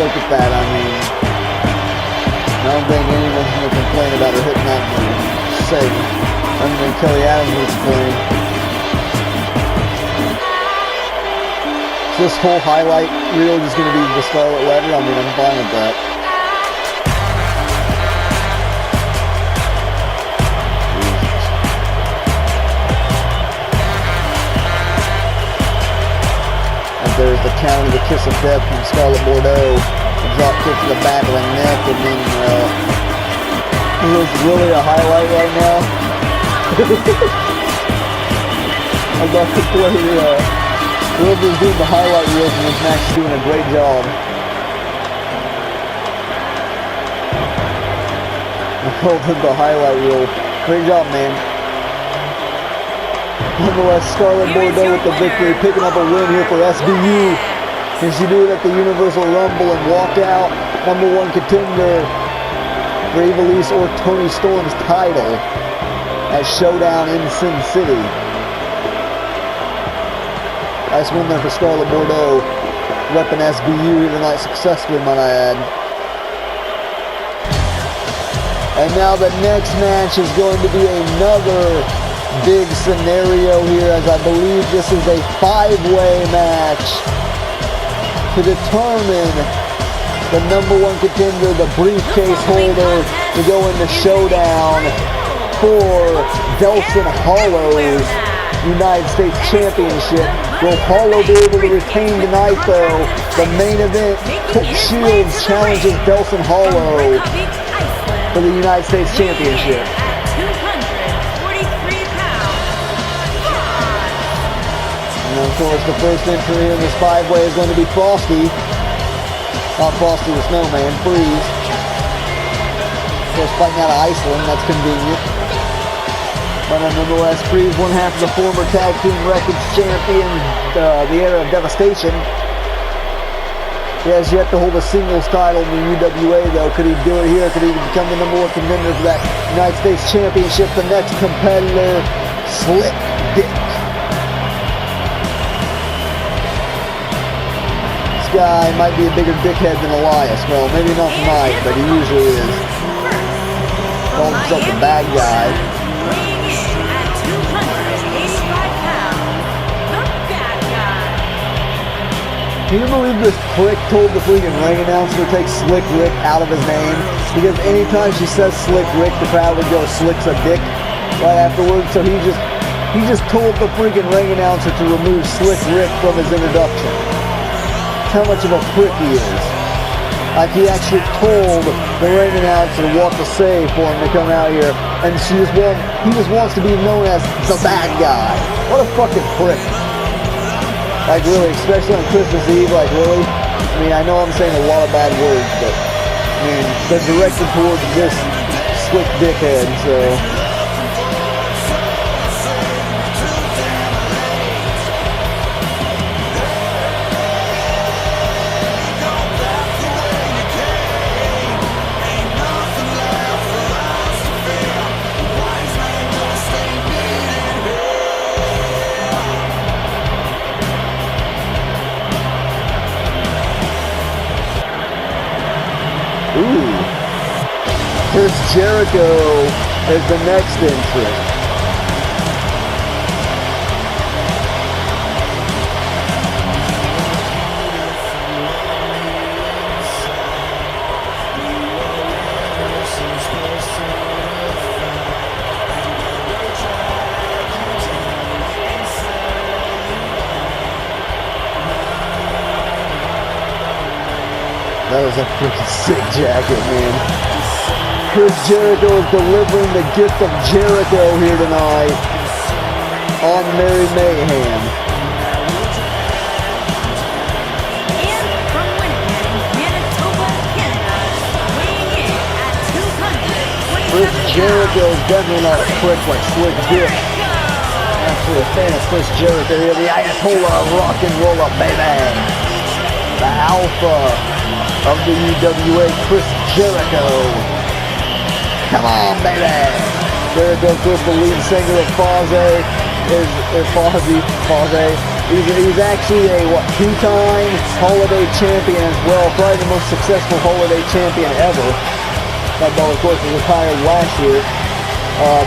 A: Look at that, I mean, I don't think anyone's going to complain about her hitting that move. Safe. I don't think Kelly Adams will complain. This whole highlight reel is going to be the Scarlett letter. I mean, I'm fine with that. And there's the counter, the kiss of death from Scarlett Bordeaux. A drop kick to the back of the neck, and then is this really a highlight right now? I'd love to play whoever's doing the highlight reels in this match is doing a great job. I called it the highlight reel. Great job, man. Nonetheless, Scarlett Bordeaux with the victory, picking up a win here for SBU. Can she do it at the Universal Rumble and walk out #1 contender for Ivelisse or Toni Storm's title at Showdown in Sin City? Nice win there for Scarlett Bordeaux, repping SBU here tonight successfully, might I add. And now the next match is going to be another big scenario here, as I believe this is a 5-way match to determine the #1 contender, the briefcase holder, to go into Showdown for Delsin Hollow's United States Championship. Will Hollow be able to retain tonight, though? The main event, Colt Shields challenges Delsin Hollow for the United States Championship. And of course, the first entry in this 5-way is going to be Frosty. Not Frosty the Snowman, Freeze. Of course, fighting out of Iceland, that's convenient. But nonetheless, Freeze, one half of the former Tag Team Records champion, the era of Devastation. He has yet to hold a singles title in the UWA, though. Could he do it here? Could he become the #1 contender for that United States Championship? The next competitor, Slick Dick. This guy might be a bigger dickhead than Elias. Well, maybe not tonight, but he usually is. Calls himself the bad guy. Can you believe this prick told the freaking ring announcer to take Slick Rick out of his name? Because anytime she says Slick Rick, the crowd would go, Slick's a dick right afterwards. So he just told the freaking ring announcer to remove Slick Rick from his introduction. That's how much of a prick he is. Like, he actually told the ring announcer what to say for him to come out here, and he just wants to be known as the bad guy. What a fucking prick. Like, really, especially on Christmas Eve, like, really? I mean, I know I'm saying a lot of bad words, but mean, they're directed towards this slick dickhead, so. Ooh. Chris Jericho is the next entrant. That was a freaking sick jacket, man. Chris Jericho is delivering the gift of Jericho here tonight on Mary Mayhem.
C: And from Winnipeg, Manitoba, Canada, weighing in at 227
A: Chris Jericho is definitely not a prick like Slick Dick. Actually a fan of Chris Jericho here, the Ayatollah of rock and roll up, baby. The alpha of the UWA, Chris Jericho. Come on, baby! Jericho, of course, the lead singer of Fozzy. He's actually a, two-time Holiday champion as well. Probably the most successful Holiday champion ever. That ball, of course, was retired last year.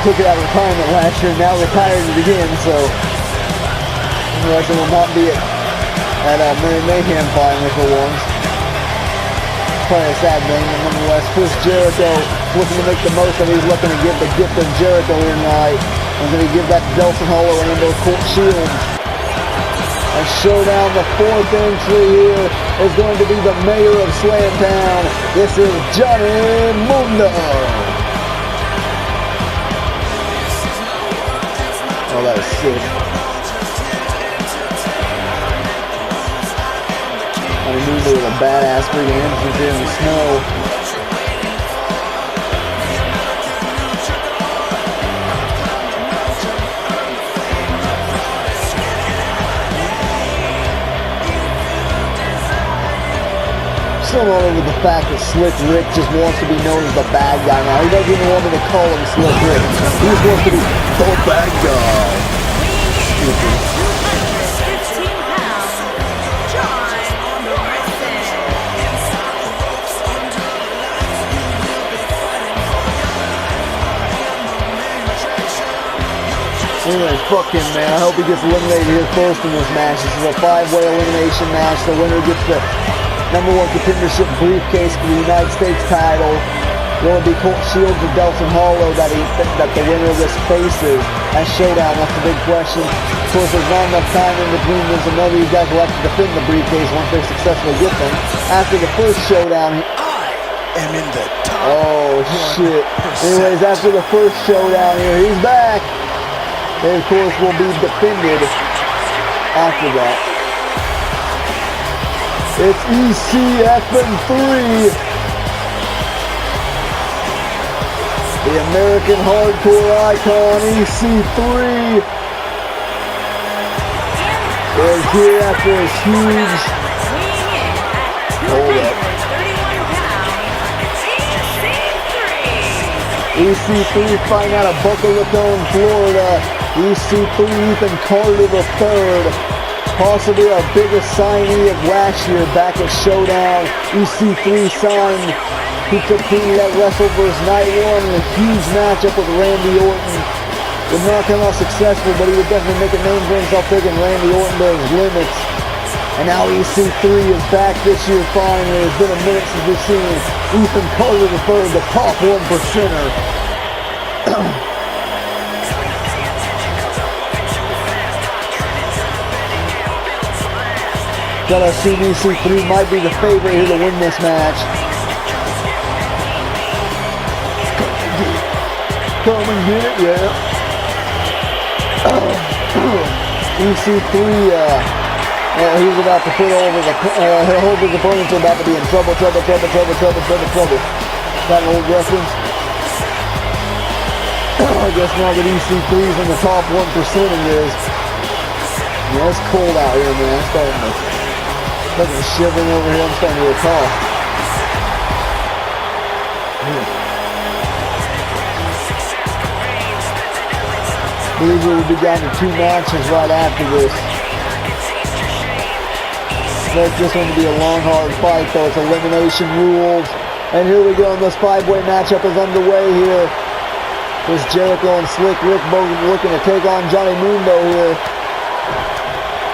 A: Took it out of retirement last year, now retired it again, so the record will not be at Mary Mayhem finally for once. Probably a sad thing, but nonetheless, Chris Jericho looking to make the most of it. He's looking to give the gift of Jericho here tonight. He's going to give that to Delsin and Colt Shields. A showdown, the fourth entry here is going to be the mayor of Slamtown. This is Johnny Mundo. Oh, that is sick. I knew they were a badass freaking entrance here in the snow. Still not over the fact that Slick Rick just wants to be known as the bad guy now. He doesn't even want me to call him Slick Rick. He just wants to be the bad guy. Stupid.
C: 215 pounds, John Morrison.
A: Anyways, fuck him, man. I hope he gets eliminated here first in this match. This is a 5-way elimination match. The winner gets the #1 contendership briefcase for the United States title. Will it be Colt Shields or Delsin that the winner of this faces at Showdown? That's the big question. Of course, there's not enough time in between this and none of you guys will have to defend the briefcase once they successfully get them. After the first Showdown,
D: I am in the top.
A: oh shit. Anyways, after the first Showdown here, he's back. They, of course, will be defended after that. It's ECF3. The American hardcore icon, EC3, is here after his huge... Hold up. EC3 fighting out of Boca Raton, Florida. EC3 Ethan Carter III, possibly our biggest signee of last year back at Showdown. EC3 signed. He took Pete that wrestle versus Night One in a huge matchup with Randy Orton. Would not come out successful, but he would definitely make a name for himself taking Randy Orton to his limits. And now EC3 is back this year finally. It's been a minute since we've seen Ethan Carter III, the top 1%er. But I see EC3 might be the favorite here to win this match. Come and get it, yeah. EC3 He's about to put over the, hold his opponents are about to be in trouble. Got an old reference. I guess now that EC3's in the top 1% of this. Yeah, it's cold out here, man. I'm starting to shivering over here. I'm starting to get cough. I believe we will be down to 2 matches right after this. Expect this one to be a long, hard fight, though. It's elimination rules. And here we go, and this 5-way matchup is underway here. Chris Jericho and Slick Rick both looking to take on Johnny Mundo here.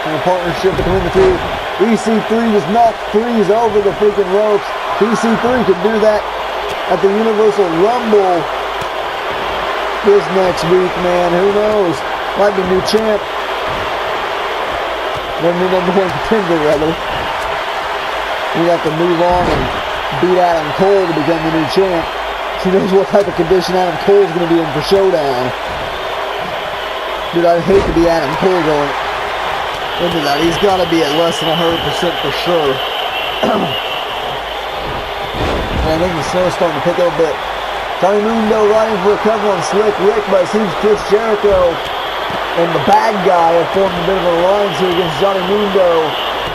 A: In a partnership between the two. EC3 just knocked Freeze over the freaking ropes. EC3 could do that at the Universal Rumble this next week, man. Who knows? Might be new champ. Or new number 1 contender, rather. We have to move on and beat Adam Cole to become the new champ. Who knows what type of condition Adam Cole's going to be in for Showdown. Dude, I'd hate to be Adam Cole going into that. He's got to be at less than 100% for sure. I think the snow's starting to pick up a bit. Johnny Mundo riding for a cover on Slick Rick, but it seems Chris Jericho and the bad guy have formed a bit of an alliance here against Johnny Mundo.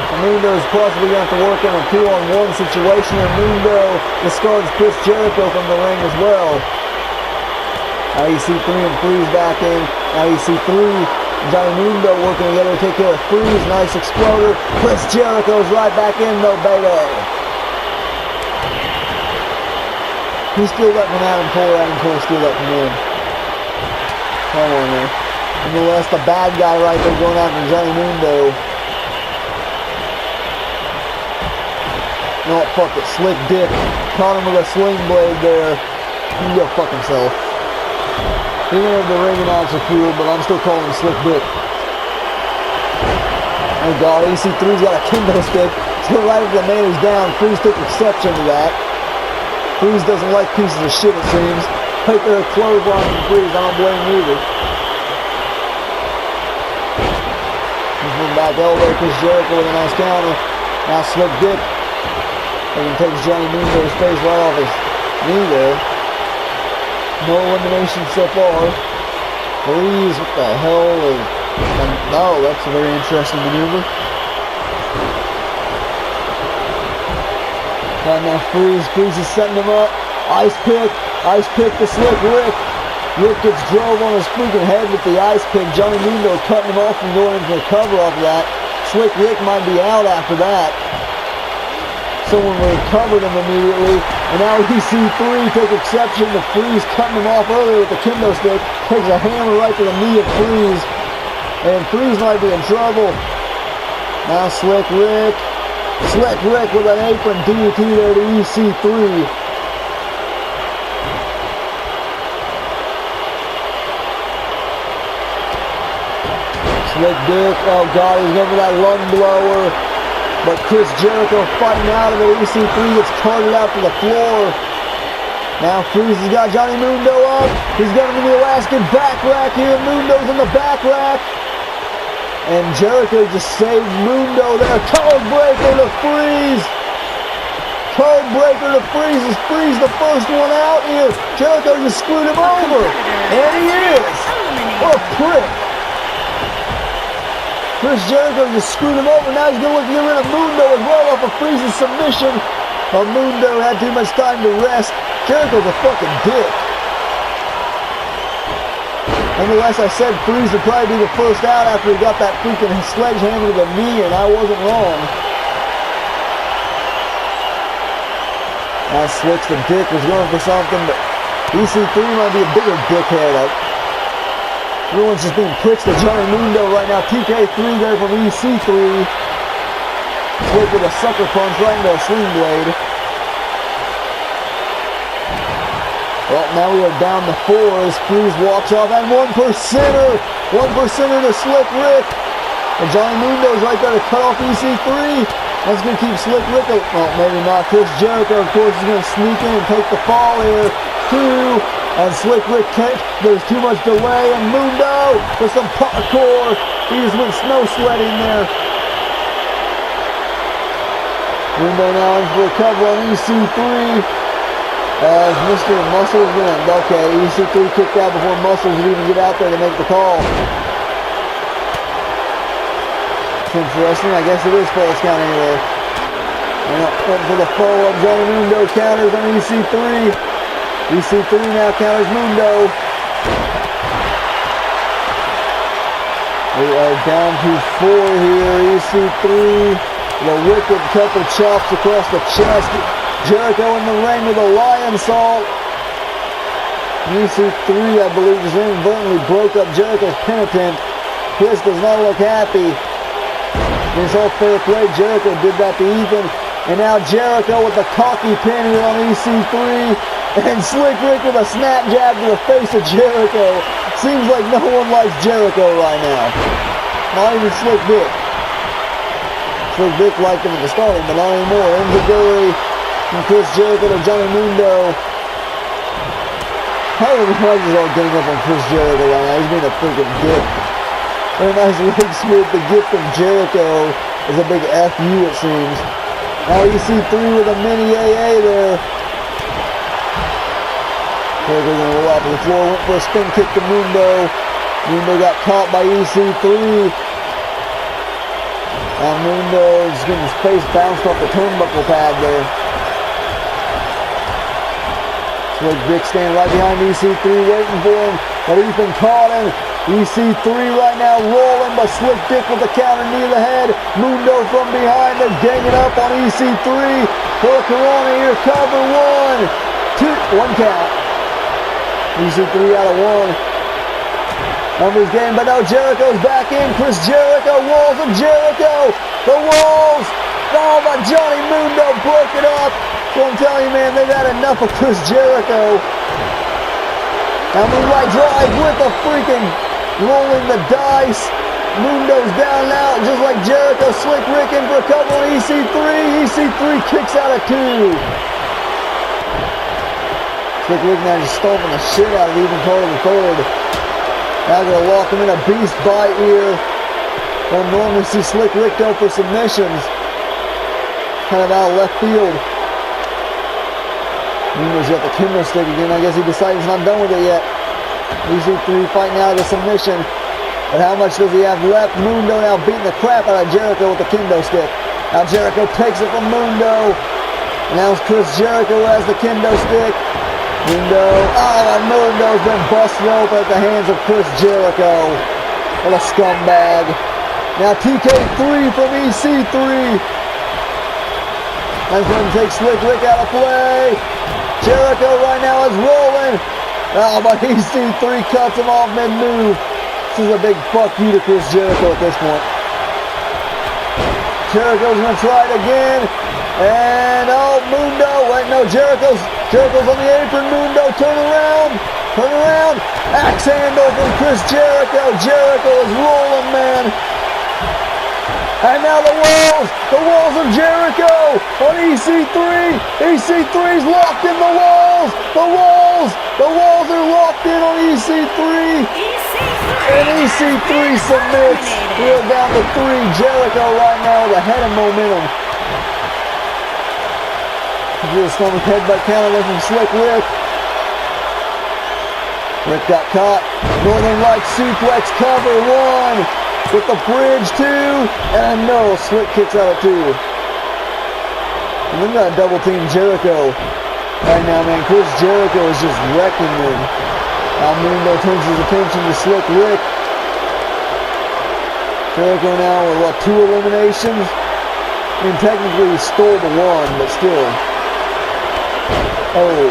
A: And Mundo is possibly going to have to work in a 2-on-1 situation, and Mundo discards Chris Jericho from the ring as well. Now you see 3 and Freeze back in. Now you see 3 and Johnny Mundo working together to take care of Freeze. Nice exploder. Chris Jericho's right back in though, baby. Who steal that from Adam Cole? Adam Cole steal that from him. Come on, man. Nonetheless, the bad guy right there going after Johnny Mundo. No, fuck it. Slick Dick. Caught him with a sling blade there. He can go fuck himself. He didn't have the ring announcer cool, but I'm still calling him Slick Dick. Oh god, EC3's got a kendo stick. Still right after the man who's down. Freeze took exception to that. Freeze doesn't like pieces of shit, it seems. Right there, clothesline from Freeze. I don't blame him either. He's moving back elbow. Chris Jericho with a nice counter. Now Slick Dick. And takes Johnny Mundo's face right off his knee there. No elimination so far. Freeze, what the hell is... Oh, that's a very interesting maneuver. And now Freeze is setting him up. Ice pick to Slick Rick. Rick gets drove on his freaking head with the ice pick. Johnny Mundo cutting him off and going into the cover off of that. Slick Rick might be out after that. Someone recovered him immediately, and now EC3 took exception to Freeze cutting him off earlier with the kendo stick. Takes a hammer right to the knee of Freeze, and Freeze might be in trouble. Now Slick Rick with an apron DDT there to EC3. Slick Dick, oh god, he's over that lung blower. But Chris Jericho fighting out of it. EC3 gets carted out to the floor. Now Freeze has got Johnny Mundo up. He's got him in the Alaskan back rack here. Mundo's in the back rack. And Jericho just saved Mundo there. Code breaker to Freeze. Code breaker to Freeze. Is Freeze the first one out here? Jericho just screwed him over. And he is. What a prick. Chris Jericho just screwed him over. Now he's going to look to get rid of Mundo as well off of Freeze's submission. But Mundo had too much time to rest. Jericho's a fucking dick. Nonetheless, I said Freeze would probably be the first out after he got that freaking sledgehammer to the knee, and I wasn't wrong. Now Slick's the dick was going for something, but EC3 might be a bigger dickhead. Everyone's just being pricks to Johnny Mundo right now. TK3 there from EC3. Slick with a sucker punch right into a sling blade. Well, now we are down to 4 as Freeze walks off. And 1%er. 1%er to Slick Rick. And Johnny Mundo's right there to cut off EC3. That's going to keep Slick Rick. Well, maybe not. Chris Jericho, of course, is going to sneak in and take the fall here. 2. And Slick Rick can't, there's too much delay, and Mundo with some parkour. He just went snow sledding there. Mundo now in for a cover on EC3. As Mr. Muscles went. Okay, EC3 kicked out before Muscles would even get out there to make the call. It's interesting. I guess it is false count anyway. And up for the follow-up, Johnny Mundo counters on EC3. EC3 now counters Mundo. We are down to 4 here. EC3, the wicked couple chops across the chest. Jericho in the ring with a lion salt. EC3, I believe, just inadvertently broke up Jericho's penitent. Chris does not look happy. It's all fair play. Jericho did that to Ethan. And now Jericho with the cocky pin here on EC3. And Slick Rick with a snap jab to the face of Jericho. Seems like no one likes Jericho right now. Not even Slick Dick. Slick Dick liked him at the starting, but not anymore. Enziguri from Chris Jericho to Johnny Mundo. How are the Rogers all getting up on Chris Jericho right now? He's being a freaking dick. And a nice leg sweep. The gift of Jericho is a big FU, it seems. Now EC3 with a mini AA there. Jericho gonna roll out to the floor, went for a spin kick to Mundo. Mundo got caught by EC3. Now Mundo's getting his face bounced off the turnbuckle pad there. Slick Dick standing right behind EC3 waiting for him, but Ethan caught him. EC3 right now rolling, but Slick Dick with the counter knee to the head. Mundo from behind, they're ganging up on EC3. Hurricanrana here, cover 1, 2, 1 count. EC3 out of 1. Numbers game, but now Jericho's back in. Chris Jericho, walls of Jericho. The walls. Oh, but Johnny Mundo broke it up. So I'm telling you, man, they've had enough of Chris Jericho. Now Moonlight Drive with a freaking rolling the dice. Mundo's down now, just like Jericho. Slick Rick in for a couple on EC3. EC3 kicks out of 2. Slick Rick now just stomping the shit out of even Carter the third. Now gonna lock him in a beast bite here. Don't normally see Slick Rick go for submissions. Kind of out of left field. Mundo's got the kendo stick again. I guess he decided he's not done with it yet. EC3 fighting out of the submission. But how much does he have left? Mundo now beating the crap out of Jericho with the kendo stick. Now Jericho takes it from Mundo. And now it's Chris Jericho who has the kendo stick. Mundo, and Mundo's been busted open at the hands of Chris Jericho. What a scumbag. Now TK3 from EC3. That's going to take Slick Rick out of play. Jericho right now is rolling. Oh, but EC3 cuts him off mid-move. This is a big fuck you to Chris Jericho at this point. Jericho's going to try it again. And, oh, Mundo. Wait, no, Jericho's on the apron. Mundo, turn around. Turn around. Axe handle from Chris Jericho. Jericho is rolling, man. And now the walls of Jericho on EC3. EC3's locked in the walls. The walls are locked in on EC3. And EC3 submits. We're down to 3. Jericho right now with a head of momentum. Here's a stomach headbutt counter there from Slick Rick. Rick got caught. Northern Lights suplex cover 1. With the bridge 2. And no, Slick kicks out of 2. And then got double team Jericho. Right now, man, Chris Jericho is just wrecking him. Now Mundo turns his attention to Slick Rick. Jericho now with, what, 2 eliminations? I mean, technically he stole the 1, but still. Oh.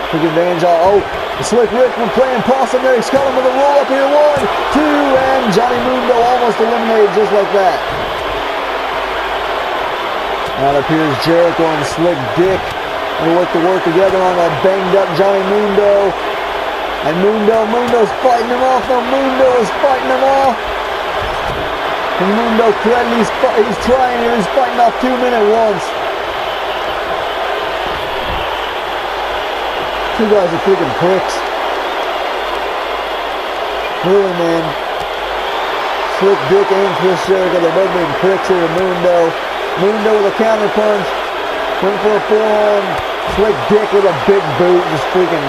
A: Took advantage of, Slick Rick was playing possum there. He's coming with a roll up here. 1, 2, and Johnny Mundo almost eliminated just like that. Now it appears Jericho and Slick Dick will look to work together on a banged up Johnny Mundo. And Mundo's fighting him off. No, Mundo is fighting him off. And Mundo credit, he's trying here. He's fighting off 2-minute ones. You guys are freaking pricks. Really, man. Slick Dick and Chris Jericho, they're both being pricks here to Mundo. Mundo with a counter punch. Went for a forearm. Slick Dick with a big boot. Just freaking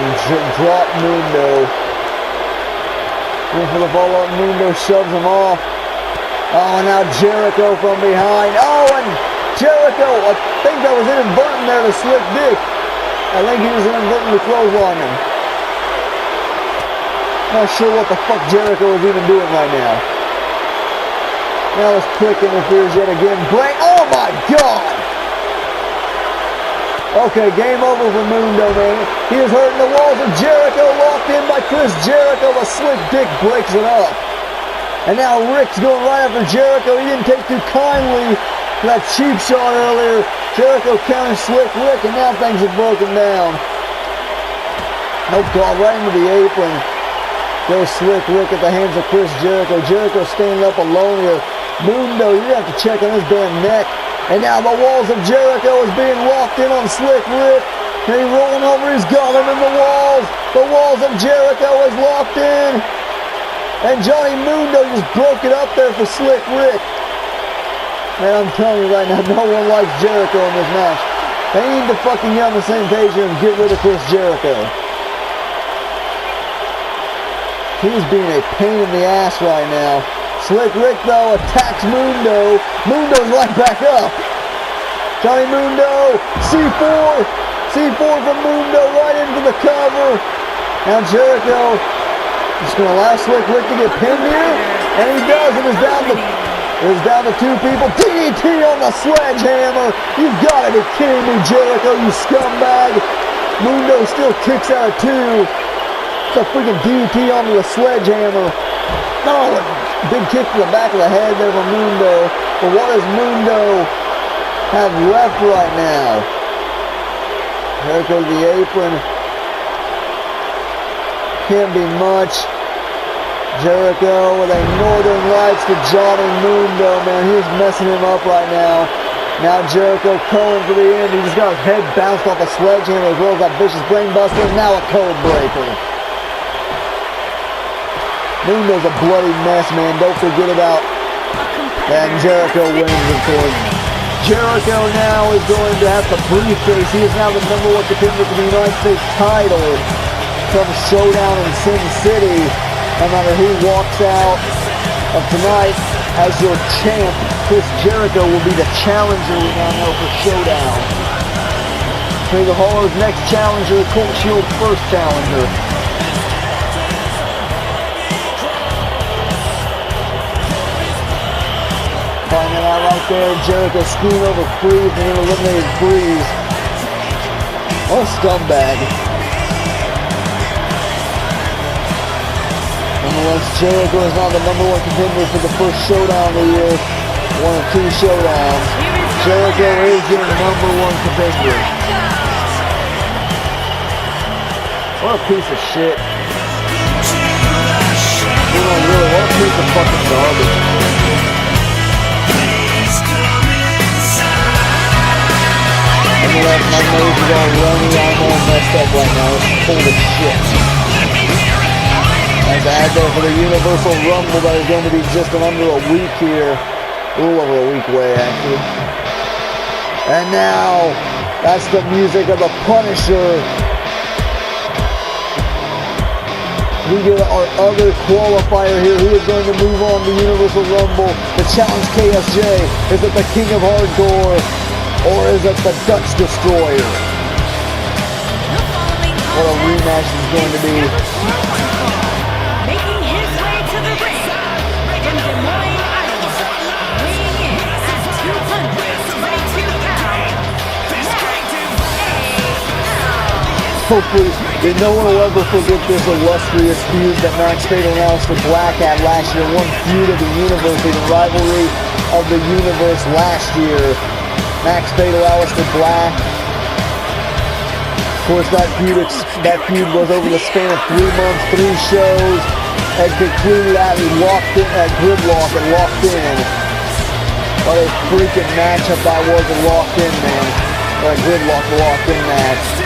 A: drop Mundo. Went for the follow-up. Mundo shoves him off. Oh, and now Jericho from behind. Oh, and Jericho, I think that was inadvertent there to Slick Dick. I think he was inadvertently clotheslining. Not sure what the fuck Jericho is even doing right now. Now this Click interferes yet again. Blank. Oh my God! Okay, game over for Mundo, man. He is hurting the walls of Jericho, locked in by Chris Jericho. A Slick Dick breaks it up. And now Rick's going right after Jericho. He didn't take too kindly to that cheap shot earlier. Jericho countered Slick Rick, and now things have broken down. No call right into the apron. Goes Slick Rick at the hands of Chris Jericho. Jericho standing up alone here. Mundo, you have to check on his damn neck. And now the walls of Jericho is being locked in on Slick Rick. And he's rolling over. He's got him in the walls. The walls of Jericho is locked in. And Johnny Mundo just broke it up there for Slick Rick. Man, I'm telling you right now, no one likes Jericho in this match. They need to fucking get on the same page here and get rid of Chris Jericho. He's being a pain in the ass right now. Slick Rick, though, attacks Mundo. Mundo's right back up. Johnny Mundo, C4. C4 from Mundo right into the cover. Now Jericho just going to allow Slick Rick to get pinned here. And he does. It is down to two people. DDT on the sledgehammer. You've got to be kidding me, Jericho, you scumbag. Mundo still kicks out of two. It's a freaking DDT onto the sledgehammer. No, big kick to the back of the head there from Mundo. But what does Mundo have left right now? There goes the apron. Can't be much. Jericho with a Northern Lights to Johnny Mundo, man. He's messing him up right now. Now Jericho calling for the end. He just got his head bounced off a sledgehammer as well as that vicious brainbuster. Now a code breaker. Mundo's a bloody mess, man. Don't forget about that. And Jericho wins, of course. Jericho now is going to have the briefcase. He is now the #1 contender for the United States title from Showdown in Sin City. No matter who walks out of tonight as your champ, Chris Jericho will be the challenger we now know for Showdown. Trigger Hall's next challenger, Colt Shields' first challenger. Finding out right there, Jericho screwed over Freeze and then eliminated Freeze. What a scumbag. Nonetheless, Jericho is now the #1 contender for the first Showdown of the year. One of two Showdowns. Jericho is your #1 contender. What a piece of shit. You know, really, what a piece of fucking garbage. My nose is all runny, I'm all messed up right now. It's full of shit. That's out there for the Universal Rumble that is going to be just in under a week here. A little over a week away, actually. And now, that's the music of the Punisher. We get our other qualifier here. Who is going to move on to Universal Rumble to challenge KSJ? Is it the King of Hardcore? Or is it the Dutch Destroyer? What a rematch is going to be.
C: Making his way to the ring from Des Moines, Iowa, weighing in at 222 pounds.
A: Hopefully, no one will ever forget this illustrious feud that Max Fatal and Aleister Black had last year. One feud of the universe, the rivalry of the universe last year. Max Fatal, Aleister Black. Of course, that feud was over the span of 3 months, 3 shows, and concluded at Gridlock and locked in. What a freaking matchup that was and locked in, man. That Gridlock locked in match.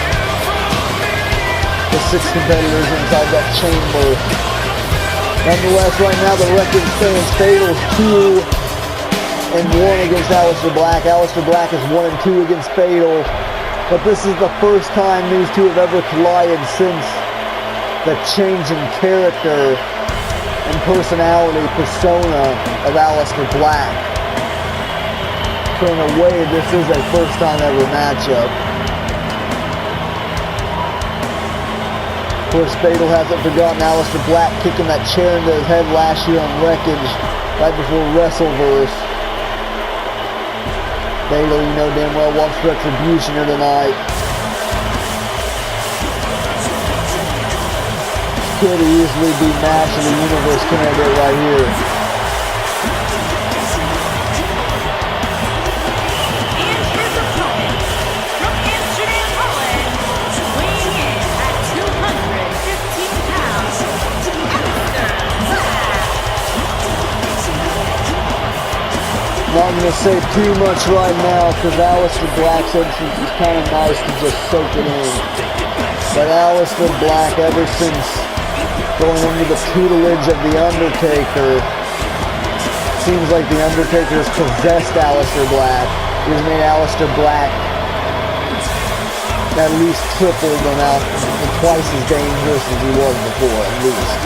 A: The 6 competitors inside that chamber. Nonetheless, right now the record stands Fatal's 2, 1 against Aleister Black. Aleister Black is 1-2 against Fatal. But this is the first time these two have ever collided since the change in character and personality, persona of Aleister Black. So in a way, this is a first time ever matchup. Of course, Fatal hasn't forgotten Aleister Black kicking that chair into his head last year on Wreckage, right before Wrestleverse. Fatal, you know damn well, wants retribution here tonight. Could easily be match of the universe candidate right here.
C: And his opponent, from Amsterdam, Holland, weighing in at 215 pounds, Aleister Black.
A: Not going to say too much right now because Aleister Black's entrance is kind of nice to just soak it in. But Aleister Black, ever since going under the tutelage of The Undertaker, seems like The Undertaker has possessed Aleister Black. He's made Aleister Black at least triple the amount and twice as dangerous as he was before, at least.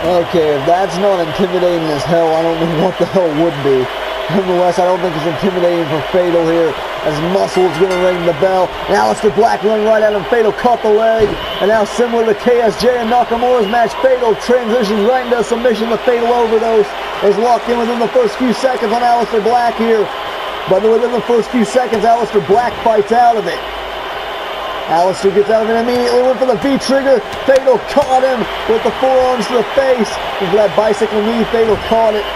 A: Okay, if that's not intimidating as hell, I don't know what the hell would be. Nonetheless, I don't think it's intimidating for Fatal here, as Muscle's going to ring the bell. And Aleister Black running right at him. Fatal caught the leg. And now, similar to KSJ and Nakamura's match, Fatal transitions right into a submission. The Fatal Overdose is locked in within the first few seconds on Aleister Black here. But within the first few seconds, Aleister Black fights out of it. Aleister gets out of it immediately, went for the V-trigger. Fatal caught him with the forearms to the face. And for that bicycle knee, Fatal caught it.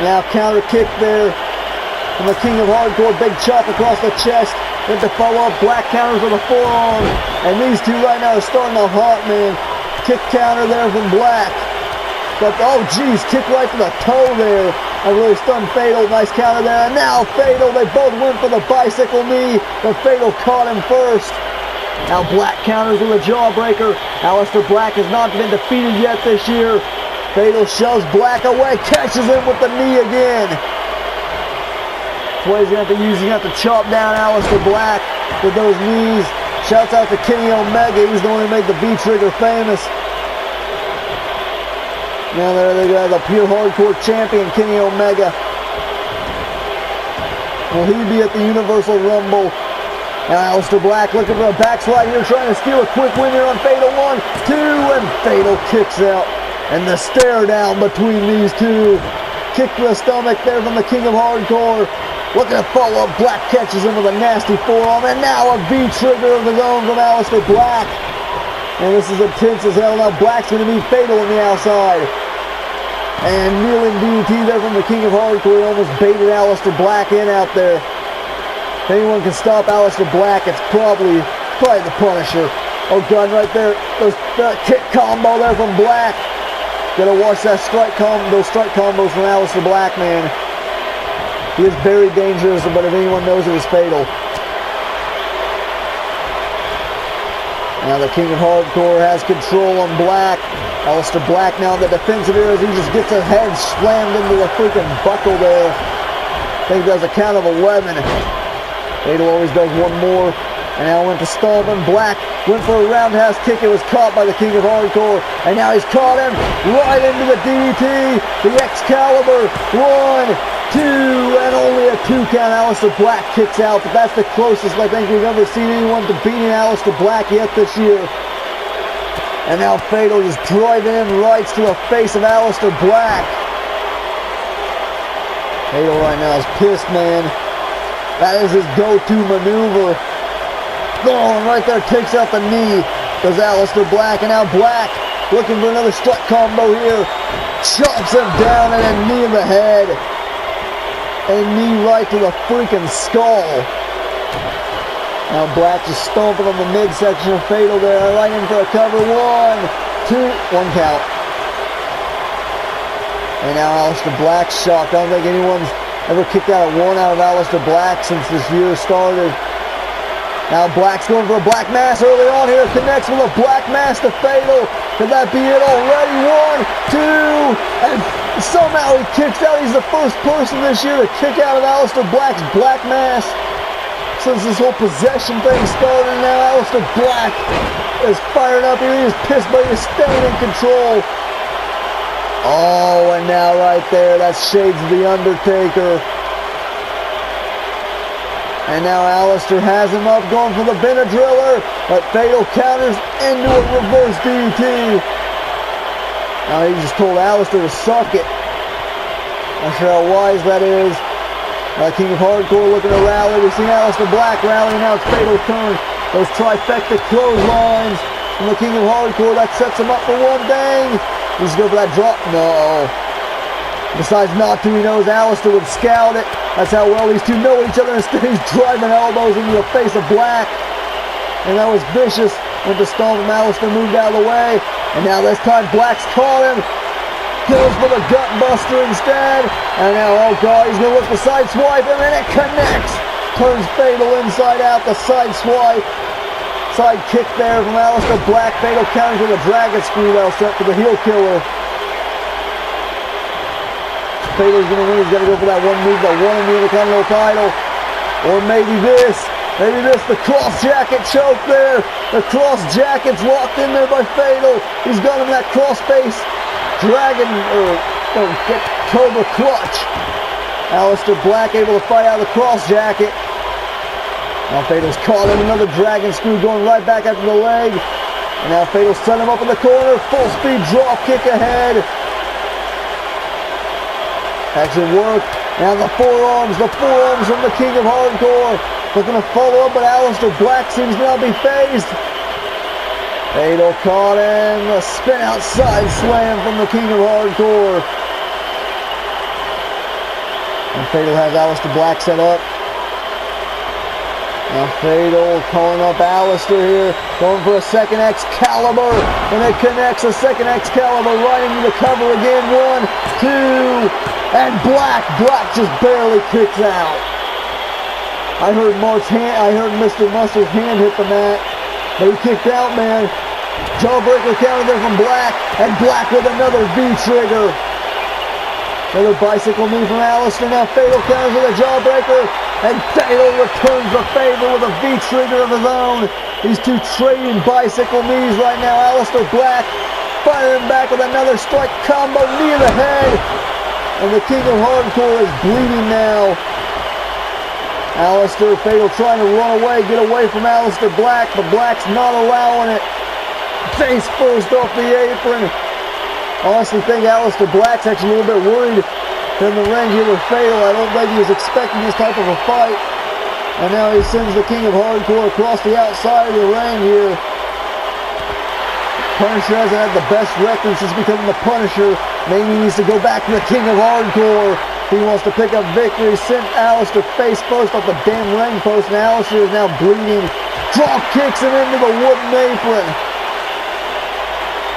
A: Now counter kick there from the King of Hardcore. Big chop across the chest. Went to follow up. Black counters with a forearm. And these two right now are starting to hot, man. Kick counter there from Black. But, oh geez, kick right to the toe there. That really stunned Fatal. Nice counter there. And now Fatal, they both went for the bicycle knee, but Fatal caught him first. Now Black counters with a jawbreaker. Aleister Black has not been defeated yet this year. Fatal shoves Black away, catches him with the knee again. That's what he's going to have to use. He's going to have to chop down Aleister Black with those knees. Shouts out to Kenny Omega. He's the one who made the V-trigger famous. Now there they go, the pure hardcore champion, Kenny Omega. Will he be at the Universal Rumble? And Aleister Black looking for a backslide here, trying to steal a quick win here on Fatal. 1, 2, and Fatal kicks out. And the stare down between these two. Kick to the stomach there from the King of Hardcore. Looking to follow up, Black catches him with a nasty forearm. And now a V-trigger of his own from Aleister Black. And this is intense as hell. Now Black's going to be Fatal on the outside. And kneeling DDT there from the King of Hardcore. He almost baited Aleister Black in out there. If anyone can stop Aleister Black, it's probably the Punisher. Oh God, right there. That kick combo there from Black. Gotta watch that those strike combos from Aleister Black, man. He is very dangerous, but if anyone knows it, it's Fatal. Now the King of Hardcore has control on Black. Aleister Black now in the defensive here as he just gets his head slammed into the freaking buckle there. I think that's a count of 11. Fatal always does one more. And now went to stomp him. Black went for a roundhouse kick. It was caught by the King of Hardcore. And now he's caught him right into the DDT. The Excalibur. 1, 2, and only a 2 count. Aleister Black kicks out. But that's the closest I think we've ever seen anyone to beating Aleister Black yet this year. And now Fatal just driving in rights to the face of Aleister Black. Fatal right now is pissed, man. That is his go-to maneuver. Storm right there takes out the knee. Does Aleister Black, and now Black looking for another strike combo here. Chops him down and a knee in the head. A knee right to the freaking skull. Now Black just stomping on the midsection of Fatal there. Right in for a cover. 1, 2, 1 count. And now Aleister Black's shocked. I don't think anyone's ever kicked out a 1 out of Aleister Black since this year started. Now Black's going for a Black Mass early on here. Connects with a Black Mass to Fatal. Could that be it already? 1, 2, and somehow he kicks out. He's the first person this year to kick out of Aleister Black's Black Mass since this whole possession thing started. Now Aleister Black is fired up here. He's pissed, but he's staying in control. Oh, and now right there, that's shades of The Undertaker. And now Aleister has him up, going for the Benadryller, but Fatal counters into a reverse DDT. Now he just told Aleister to suck it. Not sure how wise that is. King of Hardcore looking to rally. We've seen Aleister Black rally, now it's Fatal's turn. Those trifecta clotheslines from the King of Hardcore, that sets him up for one thing. He's going for that drop. No. Decides not to. He knows Aleister would scout it. That's how well these two know each other. Instead, he's driving elbows into the face of Black. And that was vicious. Went to stomp him. Aleister moved out of the way. And now this time, Black's caught him. Goes for the gut buster instead. And now, oh God, he's going to look for side swipe. And then it connects. Turns Fatal inside out. The side swipe. Side kick there from Aleister Black. Fatal counters with a dragon screw. That'll set for the heel killer. Fatal's going to win. He's got to go for that one move that won him the Intercontinental title. Or maybe this. The cross jacket choke there. The cross jacket's locked in there by Fatal. He's got him that cross face dragon, Cobra clutch. Aleister Black able to fight out of the cross jacket. Now Fatal's caught in another dragon screw going right back after the leg. And now Fatal set him up in the corner. Full speed drop kick ahead. Actually worked. Now the forearms from the King of Hardcore. Looking to follow up, but Aleister Black seems to not be phased. Fatal caught him. A spin outside slam from the King of Hardcore. And Fatal has Aleister Black set up. Now Fatal calling up Aleister here. Going for a second Excalibur. And it connects a second Excalibur right into the cover again. 1, 2... And Black just barely kicks out. I heard Mr. Mustard's hand hit the mat, but he kicked out, man. Jawbreaker counter there from Black, and Black with another V-trigger. Another bicycle knee from Aleister. Now Fatal counters with a jawbreaker, and Fatal returns the favor with a V-trigger of his own. These two trading bicycle knees right now. Aleister Black firing back with another strike combo, knee to the head. And the King of Hardcore is bleeding now. Aleister, Fatal trying to run away, get away from Aleister Black, but Black's not allowing it. Face first off the apron. Honestly think Aleister Black's actually a little bit worried in the ring here with Fatal. I don't think he was expecting this type of a fight. And now he sends the King of Hardcore across the outside of the ring here. Punisher hasn't had the best record since becoming the Punisher. Maybe he needs to go back to the King of Hardcore. He wants to pick up victory. Sent Aleister face first off the damn ring post, and Aleister is now bleeding. Drop kicks him into the wooden apron.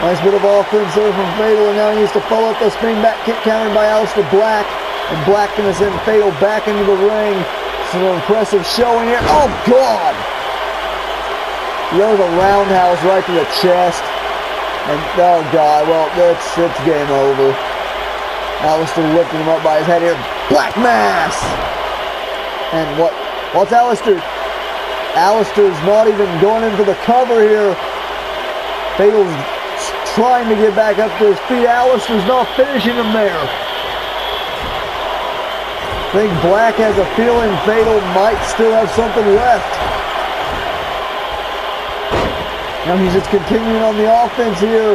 A: Nice bit of offense there from Fatal, and now he needs to follow up the spin back kick countered by Aleister Black. And Black going to send Fatal back into the ring. It's an impressive showing here. Oh, God! There's a roundhouse right to the chest. And, oh God, well, it's game over. Aleister lifting him up by his head here. Black Mass! And what's Aleister? Aleister's not even going in for the cover here. Fatal's trying to get back up to his feet. Aleister's not finishing him there. I think Black has a feeling Fatal might still have something left. Now he's just continuing on the offense here.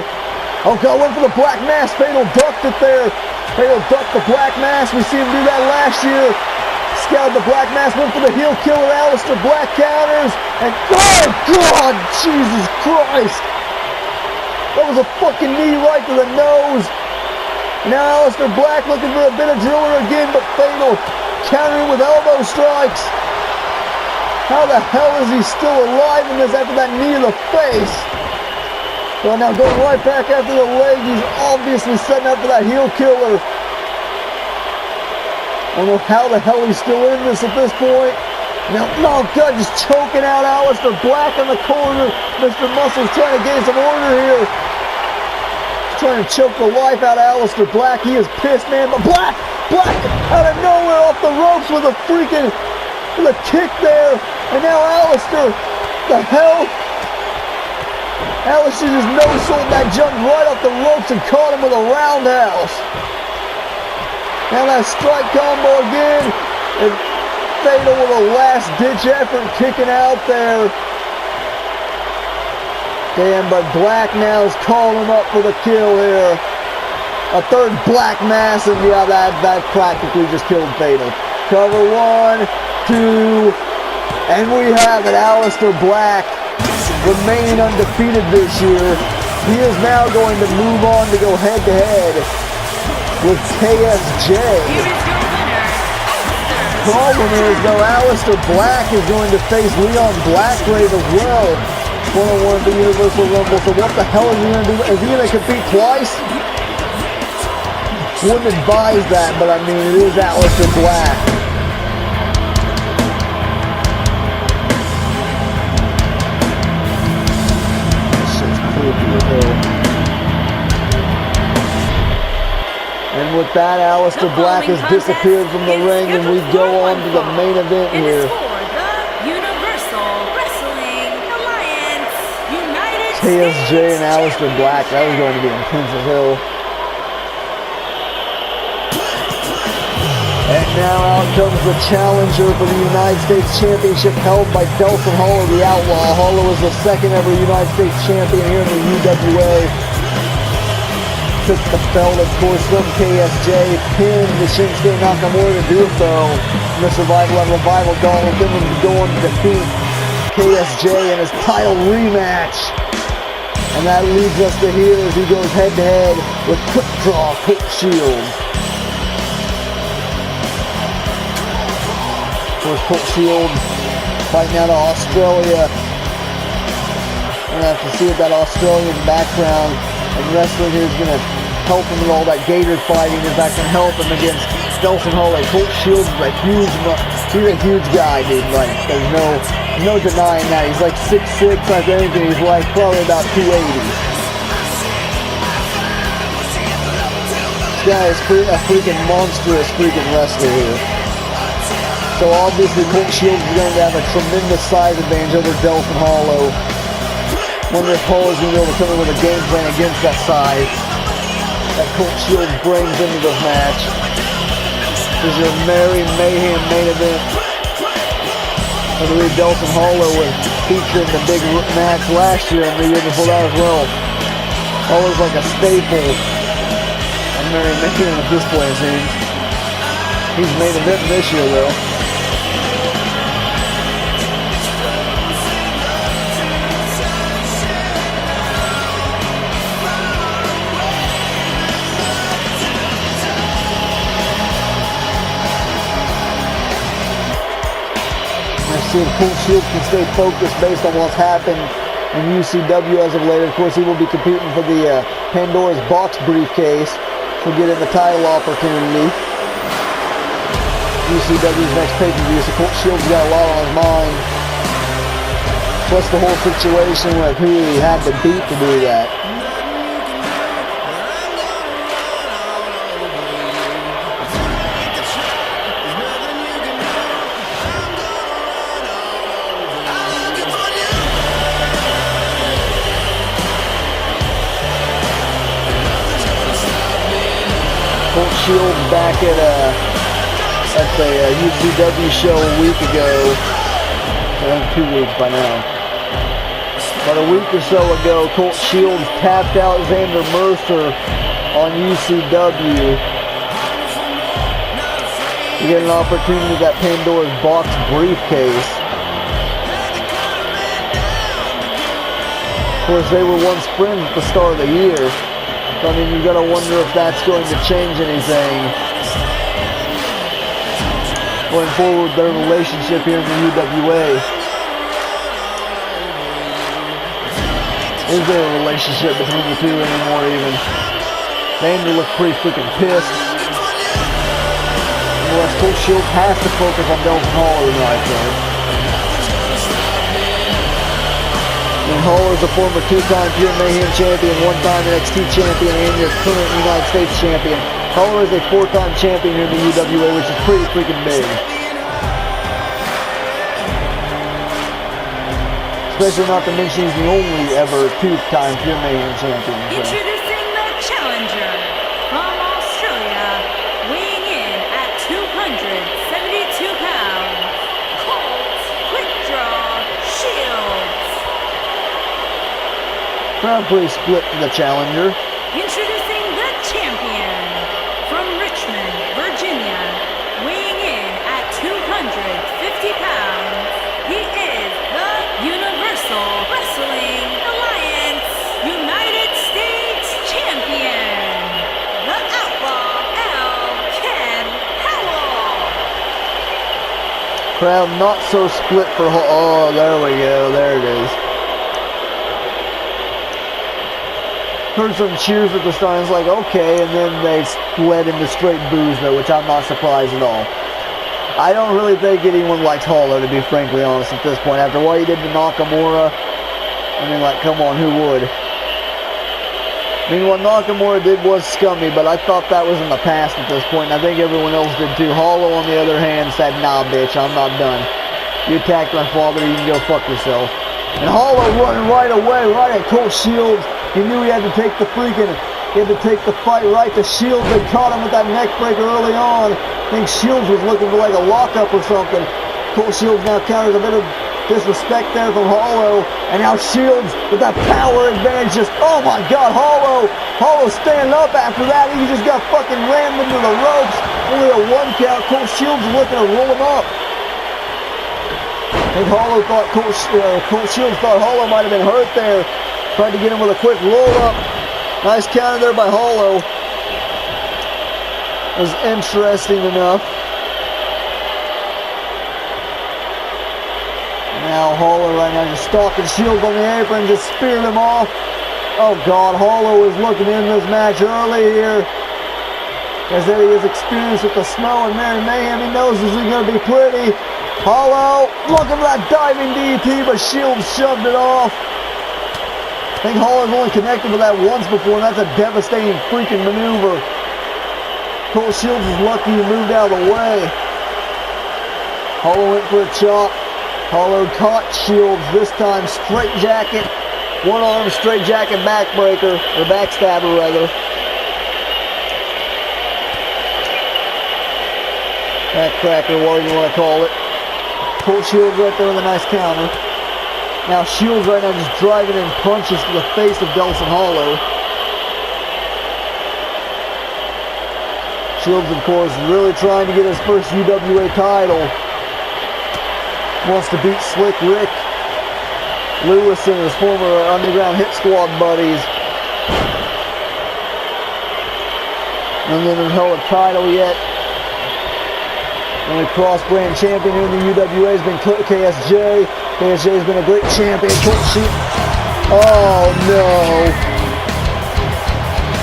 A: Oh God, went for the Black Mass. Fatal ducked it there. Fatal ducked the Black Mass. We seen him do that last year. scouted the Black Mass, went for the heel killer. Aleister Black counters, and oh God, Jesus Christ! That was a fucking knee right to the nose. Now Aleister Black looking for a bit of driller again, but Fatal countering with elbow strikes. How the hell is he still alive in this after that knee to the face? Well, now going right back after the leg. He's obviously setting up for that heel killer. I don't know how the hell he's still in this at this point. Now, oh God, just choking out Aleister Black in the corner. Mr. Muscle's trying to gain some order here. Trying to choke the life out of Aleister Black. He is pissed, man. But Black out of nowhere off the ropes with a kick there. And now Aleister, the hell? Aleister just no-sold that jump right off the ropes and caught him with a roundhouse. Now that strike combo again. And Fatal with a last-ditch effort kicking out there. Damn, but Black now is calling him up for the kill here. A third Black Mass, and yeah, that practically just killed Fatal. Cover 1, 2, and we have it. Aleister Black remaining undefeated this year. He is now going to move on to go head-to-head with KSJ.
C: Here is your winner,
A: Problem is, though, Aleister Black is going to face Leon Blackgrave as well. One-on-one at the Universal Rumble. So what the hell is he going to do? Is he going to compete twice? Wouldn't advise that, but I mean, it is Aleister Black. This shit's creepy as hell. And with that, Aleister Black has disappeared from the ring, and we go on to the main event
C: It
A: here.
C: is for the Universal Wrestling Alliance United
A: KSJ and
C: States
A: Aleister Black, that was going to be intense as hell. And now out comes the challenger for the United States Championship held by Delsin Hollow, the Outlaw. Hollow is the second ever United States Champion here in the UWA. Took the belt, of course, from KSJ, pinned the Shinsuke Nakamura to do so. And the Survival and Revival Gauntlet then was going to defeat KSJ in his title rematch. And that leads us to here as he goes head-to-head with Quick Draw Colt Shields. Of course, Colt Shields fighting out of Australia. We're going to have to see if that Australian background and wrestling here is going to help him with all that gator fighting, if that can help him against Delsin Hollow. Colt Shields is he's a huge guy, dude. Like, there's no denying that. He's like 6'6", I think, and he's like probably about 280. This guy is a freaking monstrous freaking wrestler here. So obviously Colt Shields is going to have a tremendous size advantage over Delsin Hollow. Wonder if Hollow is going to be able to come in with a game plan against that size that Colt Shields brings into this match. This is your Mayhem main event. I believe Delsin Hollow was featured in the big match last year and the year before that as well. Hollow's like a staple of Mayhem at this point, it seems. He's main event this year though. See if Colt Shields can stay focused based on what's happened in UCW as of late. Of course, he will be competing for the Pandora's Box briefcase for getting the title opportunity. UCW's next pay-per-view, so Colt Shields got a lot on his mind. Plus the whole situation with who he had to beat to do that. Colt Shields back at the UCW show a week ago. I think 2 weeks by now. About a week or so ago, Colt Shields tapped out Xander Mercer on UCW. You get an opportunity at that Pandora's Box briefcase. Of course, they were once friends at the start of the year. So, I mean, you gotta wonder if that's going to change anything going forward with their relationship here in the UWA. Is there a relationship between the two anymore even? Xander looks pretty freaking pissed. Unless Colt Shields has to focus on Delsin Holler tonight, though. And Holler is a former two-time Pure Mayhem champion, one-time NXT champion, and your current United States champion. Holler is a four-time champion here in the UWA, which is pretty freaking big. Especially not to mention he's the only ever two-time Pure Mayhem champion. So.
C: Introducing the challenger from Australia, weighing in at 272 pounds, Colt Shields.
A: Crowd pretty split for the challenger.
C: Introducing the champion from Richmond, Virginia, weighing in at 250 pounds. He is the Universal Wrestling Alliance United States Champion, the Outlaw Ken Howell.
A: Crowd not so split for oh, there we go, there it is. Heard some cheers at the start, it's like okay, and then they split into straight boos though, which I'm not surprised at all. I don't really think anyone likes Holler, to be frankly honest at this point. After what he did to Nakamura, I mean, like, come on, who would? I mean, what Nakamura did was scummy, but I thought that was in the past at this point, and I think everyone else did too. Holler, on the other hand, said, nah, bitch, I'm not done. You attacked my father, you can go fuck yourself. And Holler running right away, right at Colt Shields. He knew he had to take the fight right to Shields. They caught him with that neck breaker early on. I think Shields was looking for like a lockup or something. Colt Shields now counters a bit of disrespect there from Hollow. And now Shields with that power advantage just, oh my God, Hollow standing up after that. He just got fucking rammed into the ropes. Only a one count. Colt Shields is looking to roll him up. I think Colt Shields thought Hollow might have been hurt there. Tried to get him with a quick roll up. Nice counter there by Hollow. Was interesting enough. Now Holler right now just stalking Shields on the apron, just speared him off. Oh God, Hollow is looking in this match early here. As that he has experience with the snow and Mary Mayhem, he knows this is going to be pretty. Hollow looking for that diving DT, but Shields shoved it off. I think Holler's only connected with that once before, and that's a devastating freaking maneuver. Colt Shields is lucky he moved out of the way. Hollow went for a chop. Hollow caught Shields, this time straight jacket. One arm straight jacket backbreaker, or backstabber rather. Backcracker, whatever you want to call it. Colt Shields right there with a nice counter. Now Shields right now just driving in punches to the face of Delsin Hollow. Shields, of course, really trying to get his first UWA title. Wants to beat Slick Rick Lewis and his former Underground Hit Squad buddies. And then hasn't held a title yet. Only cross-brand champion here in the UWA has been KSJ. KSJ has been a great champion. Oh no.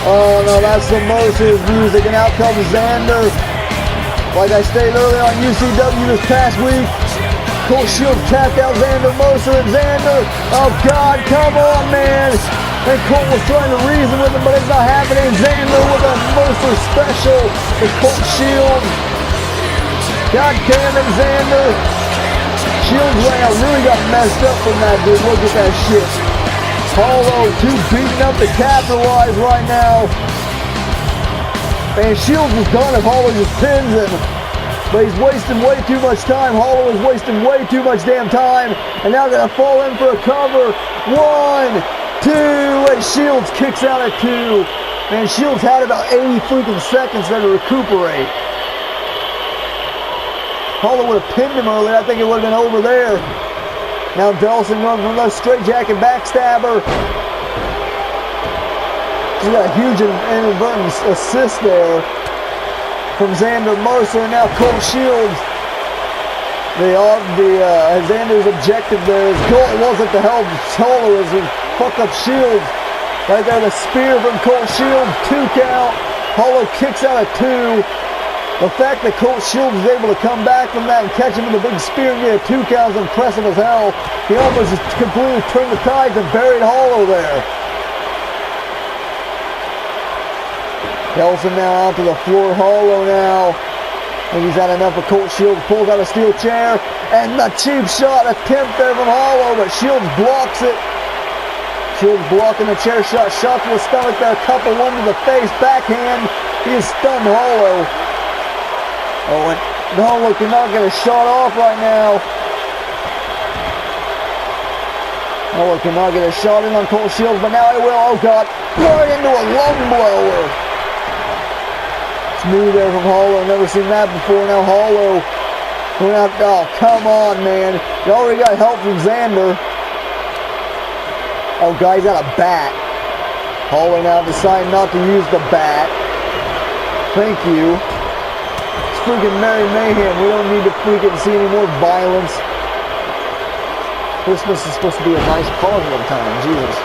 A: Oh no, that's the Mercer's music, and out comes Xander. Like I stated earlier on UCW this past week, Colt Shields tapped out Xander Mercer, and Xander, oh God, come on, man. And Colt was trying to reason with him, but it's not happening. Xander with a Mercer special to Colt Shields. God damn it, Xander. Shields right now really got messed up from that dude. Look at that shit. Hollow too beaten up to capitalize right now. And Shields is done if Hollow just pins him. But he's wasting way too much time. Hollow is wasting way too much damn time. And now gonna fall in for a cover. 1, 2, and Shields kicks out at 2. Man, Shields had about 80 freaking seconds there to recuperate. Hollow would have pinned him earlier. I think it would have been over there. Now Delsin going for another straight jacket backstabber. He's got a huge inadvertent assist there from Xander Mercer. And now Colt Shields. Xander's objective there is Colt wasn't to help Hollow as he fucked up Shields. Right there, the spear from Colt Shields. 2 count. Hollow kicks out at 2. The fact that Colt Shields is able to come back from that and catch him with a big spear and get a 2 count is impressive as hell. He almost just completely turned the tides and buried Hollow there. Delsin now out to the floor. Hollow now. I think he's had enough of Colt Shields. Pulls out a steel chair. And the cheap shot attempt there from Hollow, but Shields blocks it. Shields blocking the chair shot. Shot to the stomach there. Couple one to the face. Backhand. He has stunned Hollow. Oh, and Hollow cannot get a shot off right now. Hollow cannot get a shot in on Colt Shields, but now he will. Oh, God. Right into a lung blower. Smooth there from Hollow. Never seen that before. Now Hollow going out. Oh, come on, man. You already got help from Xander. Oh, God, he's got a bat. Hollow now deciding not to use the bat. Thank you. Freaking Merry Mayhem. We don't need to freaking see any more violence. Christmas is supposed to be a nice positive time. Jesus.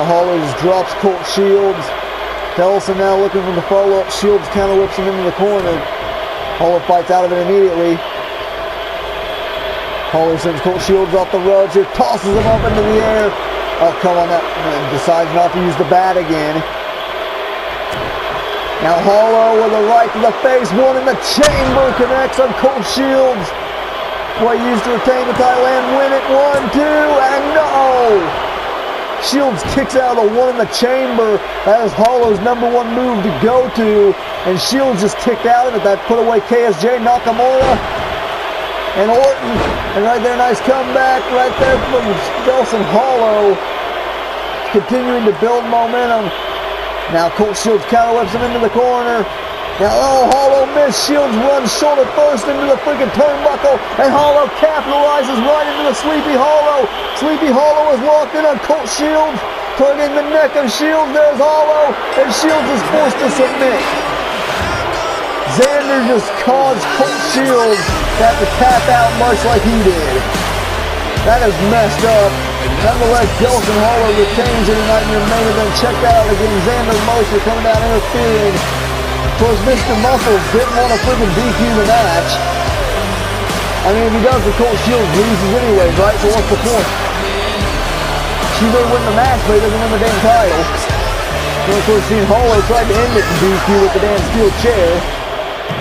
A: Hollow just drops Colt Shields. Delsin now looking for the follow-up. Shields counter whips him into the corner. Hollow fights out of it immediately. Hollow sends Colt Shields off the ropes here. Tosses him up into the air. Oh, come on. That decides not to use the bat again. Now Hollow with a right to the face, one in the chamber, connects on Colt Shields. Boy, used to retain the title and win it. 1, 2, and no! Shields kicks out of the one in the chamber. That is Hollow's #1 move to go to. And Shields just kicked out of it. That put away KSJ, Nakamura, and Orton. And right there, nice comeback right there from Delsin. Hollow continuing to build momentum. Now Colt Shields counter whips him into the corner. Now, oh, Hollow missed. Shields runs shoulder first into the freaking turnbuckle. And Hollow capitalizes right into the Sleepy Hollow. Sleepy Hollow is locked in on Colt Shields. Targeting the neck of Shields. There's Hollow. And Shields is forced to submit. Xander just caused Colt Shields to have to tap out much like he did. That is messed up. Nonetheless, Delsin Hollow retains it tonight in your main event. Check that out again. Xander Mercer coming down interfering. Of course, Mr. Muscles didn't want to freaking DQ the match. I mean, if he does, the Colt Shields loses anyway, right? So what's the point? She may win the match, but he doesn't win the damn title. And of course, seeing Hollow tried to end it in DQ with the damn steel chair.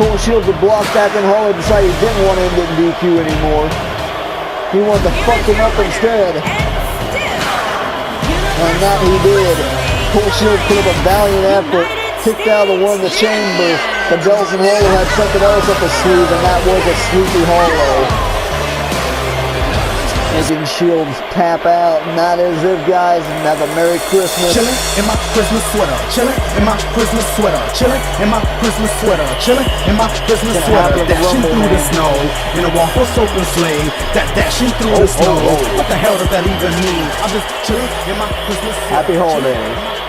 A: Colt Shields would block that, then Hollow decided he didn't want to end it in DQ anymore. He wanted to fuck him up instead. And that he did. Colt Shields put up a valiant effort, kicked out of the one in the chamber, but Delsin Hollow had something else up his sleeve, and that was a Sleepy Hollow. Making Shields tap out, and that is it, guys, and have a Merry Christmas.
D: Chillin' in my Christmas sweater, chillin' in my Christmas sweater, chillin' in my Christmas sweater, chillin' in my Christmas sweater, dashing through the snow in a waffle soaking sleigh, dashing through the snow. What the hell does that even mean? I'm just chillin' in my Christmas sweater.
A: Happy holidays.